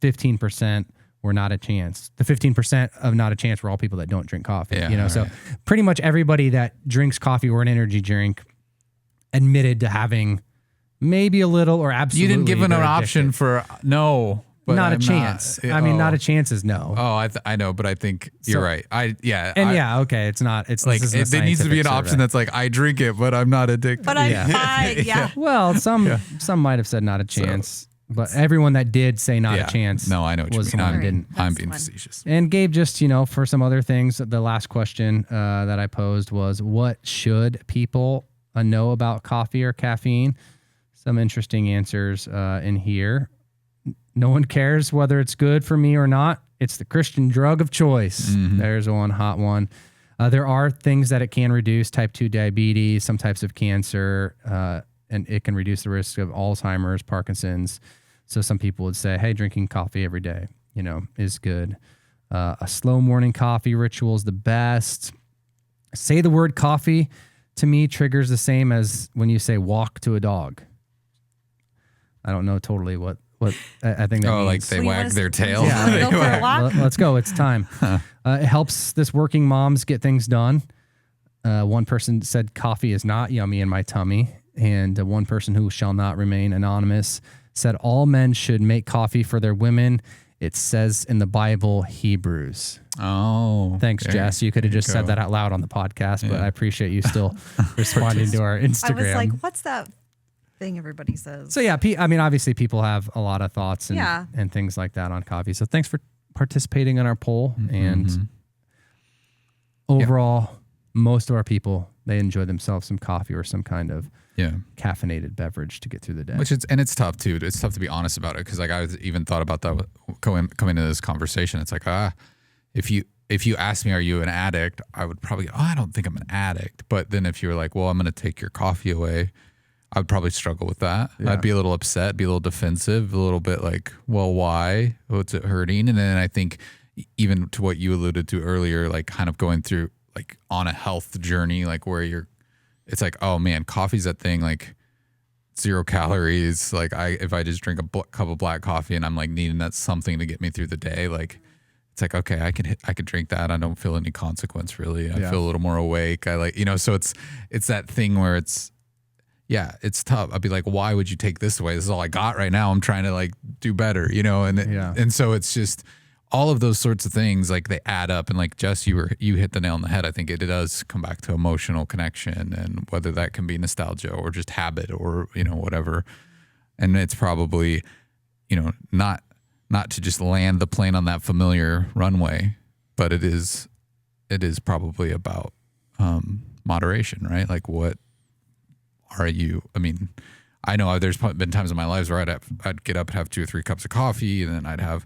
15% were not a chance. The 15% of not a chance were all people that don't drink coffee. So pretty much everybody that drinks coffee or an energy drink admitted to having maybe a little or absolutely. You didn't give an they're option addicted. for no. but not I'm a chance. I mean, not a chance is no. Oh, I know, but I think you're right. Okay, it's not. It's like this isn't there needs to be an scientific option survey. that's like I drink it, but I'm not addicted. But I'm fine. Yeah. Well, some might have said not a chance, but everyone that did say not a chance. No, I know what you was mean. someone who didn't. I'm being facetious. And Gabe, just for some other things, the last question that I posed was, what should people know about coffee or caffeine? Some interesting answers in here. No one cares whether it's good for me or not. It's the Christian drug of choice. Mm-hmm. There's one hot one. There are things that it can reduce: type 2 diabetes, some types of cancer, and it can reduce the risk of Alzheimer's, Parkinson's. So some people would say, hey, drinking coffee every day, is good. A slow morning coffee ritual is the best. Say the word coffee to me triggers the same as when you say walk to a dog. I don't know totally what I think that means. Like they wag their tail. Yeah. Go for a walk? Let's go. It's time. It helps this working moms get things done. One person said coffee is not yummy in my tummy. And one person who shall not remain anonymous said all men should make coffee for their women. It says in the Bible, Hebrews. Oh. Thanks, Jess. You could have just said that out loud on the podcast, but I appreciate you still responding to our Instagram. I was like, what's that thing everybody says? So yeah, I mean, obviously people have a lot of thoughts and things like that on coffee. So thanks for participating in our poll. Mm-hmm. And overall, most of our people, they enjoy themselves some coffee or some kind of caffeinated beverage to get through the day. It's tough too. It's tough to be honest about it because like I even thought about that coming into this conversation. It's like if you ask me, are you an addict? I would probably I don't think I'm an addict. But then if you're like, well, I'm going to take your coffee away, I would probably struggle with that. Yeah. I'd be a little upset, be a little defensive, a little bit like, well, why? What's it hurting? And then I think even to what you alluded to earlier, like kind of going through like on a health journey, like where it's like, oh man, coffee's that thing, like 0 calories. Like if I just drink a cup of black coffee and I'm like needing that something to get me through the day, like it's like, okay, I could drink that. I don't feel any consequence really. I feel a little more awake. I like, so it's that thing where it's tough. I'd be like, why would you take this away? This is all I got right now. I'm trying to like do better, and so it's just all of those sorts of things, like they add up. And like Jess, you hit the nail on the head. I think it does come back to emotional connection, and whether that can be nostalgia or just habit or whatever. And it's probably not to just land the plane on that familiar runway, but it is probably about moderation, right? Like what are you? I mean, I know there's been times in my life where I'd get up and have 2 or 3 cups of coffee, and then I'd have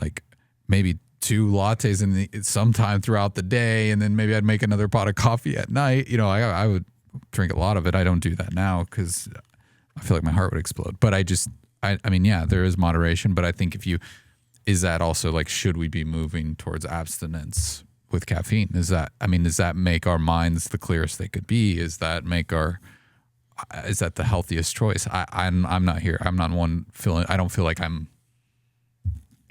like maybe 2 lattes sometime throughout the day, and then maybe I'd make another pot of coffee at night. I would drink a lot of it. I don't do that now because I feel like my heart would explode. But I mean, there is moderation. But I think is that also like, should we be moving towards abstinence with caffeine? Does that make our minds the clearest they could be? Is that the healthiest choice? I'm not here. I'm not one feeling. I don't feel like I'm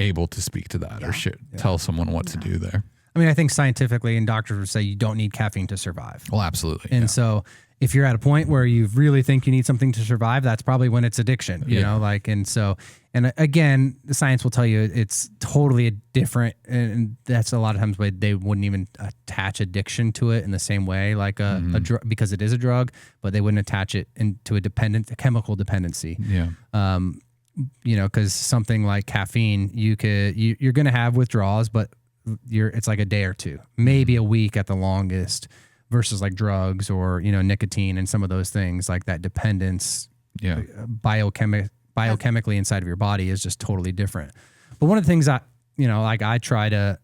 able to speak to that or tell someone what to do there. I mean, I think scientifically, and doctors would say you don't need caffeine to survive. Well, absolutely. And so if you're at a point where you really think you need something to survive, that's probably when it's addiction, and again, the science will tell you it's totally a different, and that's a lot of times why they wouldn't even attach addiction to it in the same way, like a drug, because it is a drug, but they wouldn't attach it into a chemical dependency. Yeah. Because something like caffeine, you're going to have withdrawals, but it's like a day or 2, maybe a week at the longest, versus like drugs or nicotine and some of those things, like that dependence. Yeah, biochemically inside of your body is just totally different. But one of the things that like I try to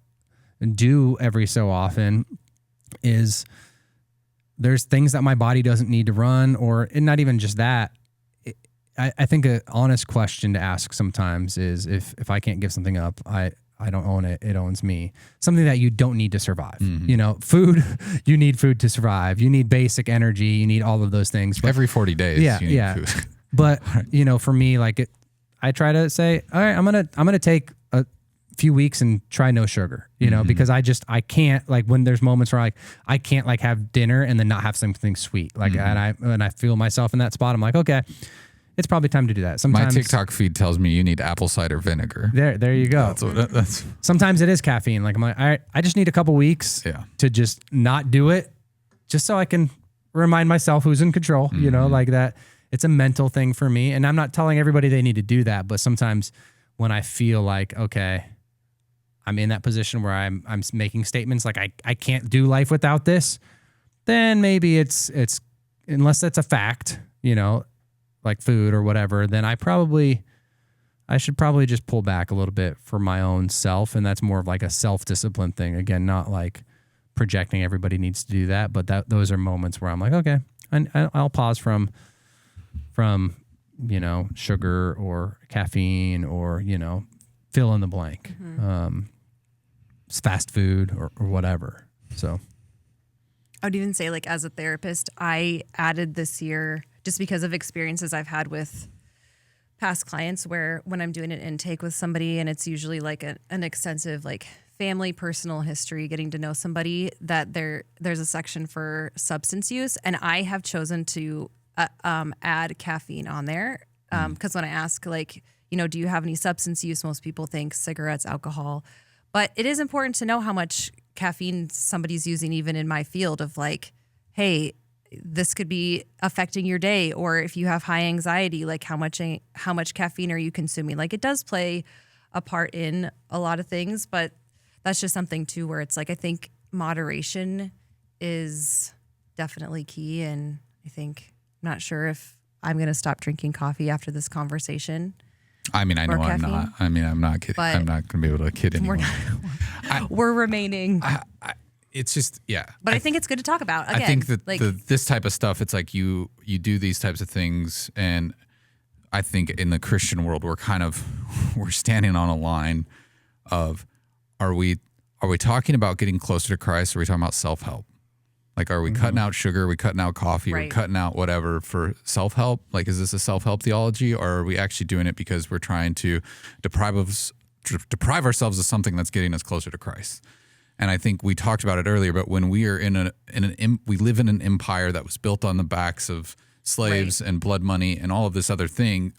do every so often is there's things that my body doesn't need to run, and not even just that. I think an honest question to ask sometimes is if I can't give something up, I don't own it. It owns me. Something that you don't need to survive. Mm-hmm. Food, you need food to survive. You need basic energy. You need all of those things. But every 40 days, you need food. But, for me, like I try to say, all right, I'm going to take a few weeks and try no sugar, because I can't, like when there's moments where I can't like have dinner and then not have something sweet. Like, and I feel myself in that spot. I'm like, okay, it's probably time to do that. My Sometimes TikTok feed tells me you need apple cider vinegar. there you go. That's Sometimes it is caffeine. Like I'm like, all right, I just need a couple weeks to just not do it, just so I can remind myself who's in control, you know, like that. It's a mental thing for me. And I'm not telling everybody they need to do that, but sometimes when I feel like, okay, I'm in that position where I'm making statements like I can't do life without this, then maybe it's unless that's a fact, you know, like food or whatever, then I should probably just pull back a little bit for my own self. And that's more of like a self-discipline thing. Again, not like projecting everybody needs to do that, but those are moments where I'm like, okay, I'll pause from, you know, sugar or caffeine or, you know, fill in the blank, fast food or whatever. So I would even say, like, as a therapist, I added this year, just because of experiences I've had with past clients, where when I'm doing an intake with somebody and it's usually like an extensive, like, family, personal history, getting to know somebody, that there's a section for substance use. And I have chosen to add caffeine on there. Because when I ask, like, you know, do you have any substance use? Most people think cigarettes, alcohol. But it is important to know how much caffeine somebody's using, even in my field of like, hey, this could be affecting your day. Or if you have high anxiety, like how much caffeine are you consuming? Like, it does play a part in a lot of things, but that's just something too where it's like, I think moderation is definitely key. And I think, I'm not sure if I'm going to stop drinking coffee after this conversation. I mean, I know I'm caffeine. not. I mean, I'm not kidding. But I'm not going to be able to kid anyone. We're remaining. It's just, yeah. But I think it's good to talk about. Again, I think that like, this type of stuff, it's like you do these types of things, and I think in the Christian world, we're standing on a line of, are we talking about getting closer to Christ, or are we talking about self-help? Like, are we cutting out sugar? Are we cutting out coffee? Are we cutting out whatever for self-help? Like, is this a self-help theology, or are we actually doing it because we're trying to deprive ourselves of something that's getting us closer to Christ? And I think we talked about it earlier, but when we are we live in an empire that was built on the backs of slaves and blood money and all these other things,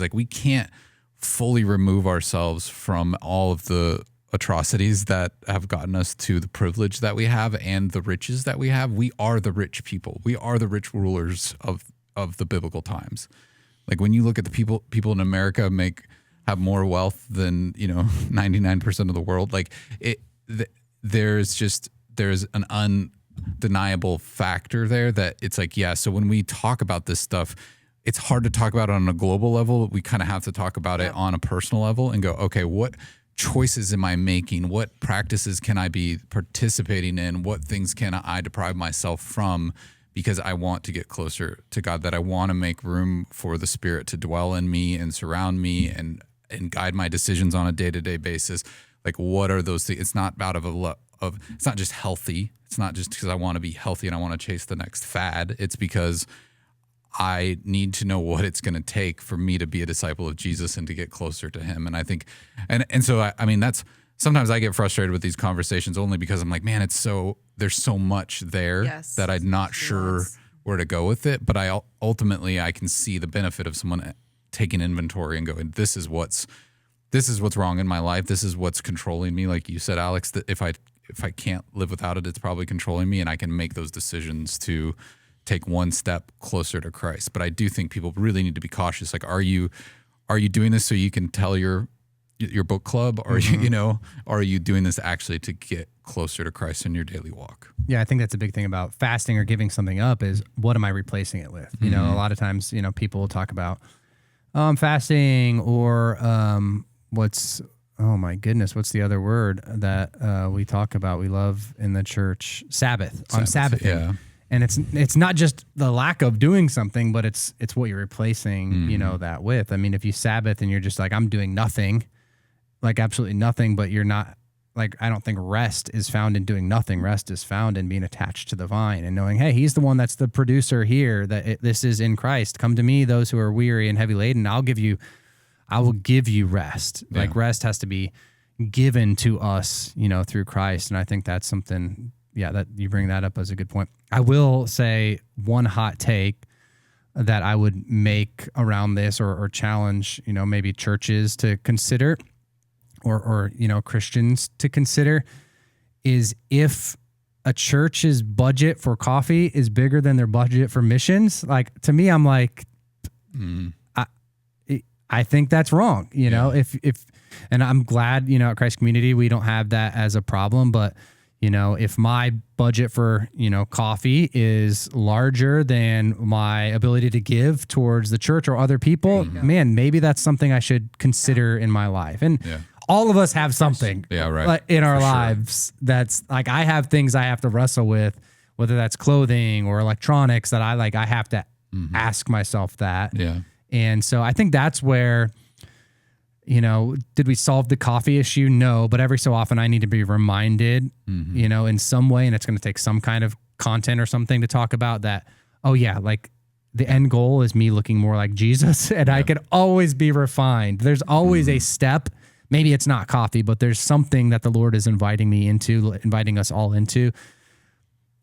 like, we can't fully remove ourselves from all of the atrocities that have gotten us to the privilege that we have and the riches that we have. We are the rich people. We are the rich rulers of the biblical times. Like, when you look at the people in America have more wealth than, 99% of the world. Like, there's an undeniable factor there that it's like, yeah. So when we talk about this stuff, it's hard to talk about it on a global level. We kind of have to talk about it on a personal level and go, okay, what choices am I making? What practices can I be participating in? What things can I deprive myself from because I want to get closer to God, that I want to make room for the Spirit to dwell in me and surround me and guide my decisions on a day-to-day basis? Like, what are those things? It's not out of it's not just healthy. It's not just because I want to be healthy and I want to chase the next fad. It's because I need to know what it's going to take for me to be a disciple of Jesus and to get closer to him. And I think, and so, I mean, that's, sometimes I get frustrated with these conversations only because I'm like, man, there's so much there that I'm not sure where to go with it. But ultimately I can see the benefit of someone taking inventory and going, this is what's wrong in my life. This is what's controlling me. Like you said, Alex, that if I can't live without it, it's probably controlling me, and I can make those decisions to take one step closer to Christ. But I do think people really need to be cautious. Like, are you doing this so you can tell your book club, or are you doing this actually to get closer to Christ in your daily walk? Yeah, I think that's a big thing about fasting or giving something up is, what am I replacing it with? You know, a lot of times, people will talk about fasting or what's the other word that we talk about, we love in the church? Sabbath. I'm Sabbathing. Yeah. And it's not just the lack of doing something, but it's what you're replacing, that with. I mean, if you Sabbath and you're just like, I'm doing nothing, like absolutely nothing, but you're not, like, I don't think rest is found in doing nothing. Rest is found in being attached to the vine and knowing, hey, he's the one that's the producer here, that this is in Christ. Come to me, those who are weary and heavy laden, I will give you rest. Yeah. Like, rest has to be given to us, through Christ. And I think that's something, that you bring that up as a good point. I will say one hot take. that I would make around this or challenge, maybe churches to consider or Christians to consider is if a church's budget for coffee is bigger than their budget for missions. Like, to me, I'm like, I think that's wrong. If and I'm glad, at Christ Community, we don't have that as a problem, but if my budget for, coffee is larger than my ability to give towards the church or other people, man, maybe that's something I should consider in my life. And all of us have something in our lives that's like, I have things I have to wrestle with, whether that's clothing or electronics that I have to ask myself that. Yeah. And so I think that's where, did we solve the coffee issue? No, but every so often I need to be reminded, in some way, and it's going to take some kind of content or something to talk about that. Oh yeah. Like the end goal is me looking more like Jesus, and I can always be refined. There's always a step. Maybe it's not coffee, but there's something that the Lord is inviting us all into,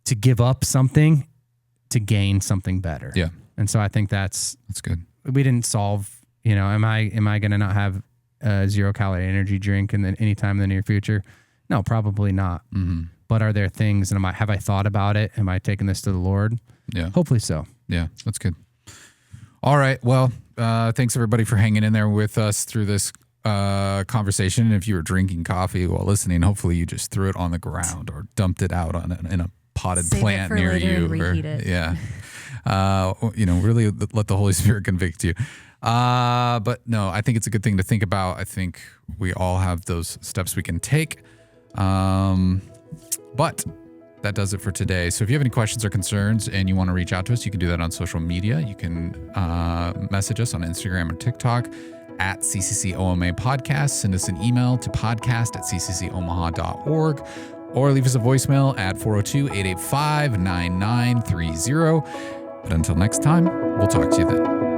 to give up something to gain something better. Yeah. And so I think that's good. We didn't solve, am I going to not have a 0-calorie energy drink anytime in the near future? No, probably not. But are there things, and have I thought about it? Am I taking this to the Lord? Yeah. Hopefully so. Yeah, that's good. All right. Well, thanks everybody for hanging in there with us through this conversation. If you were drinking coffee while listening, hopefully you just threw it on the ground or dumped it out in a potted plant near you. Reheat it. Yeah. Really let the Holy Spirit convict you. But no, I think it's a good thing to think about. I think we all have those steps we can take. But that does it for today. So if you have any questions or concerns and you want to reach out to us, you can do that on social media. You can message us on Instagram or TikTok at CCCOMA Podcast. Send us an email to podcast@cccomaha.org or leave us a voicemail at 402-885-9930. But until next time, we'll talk to you then.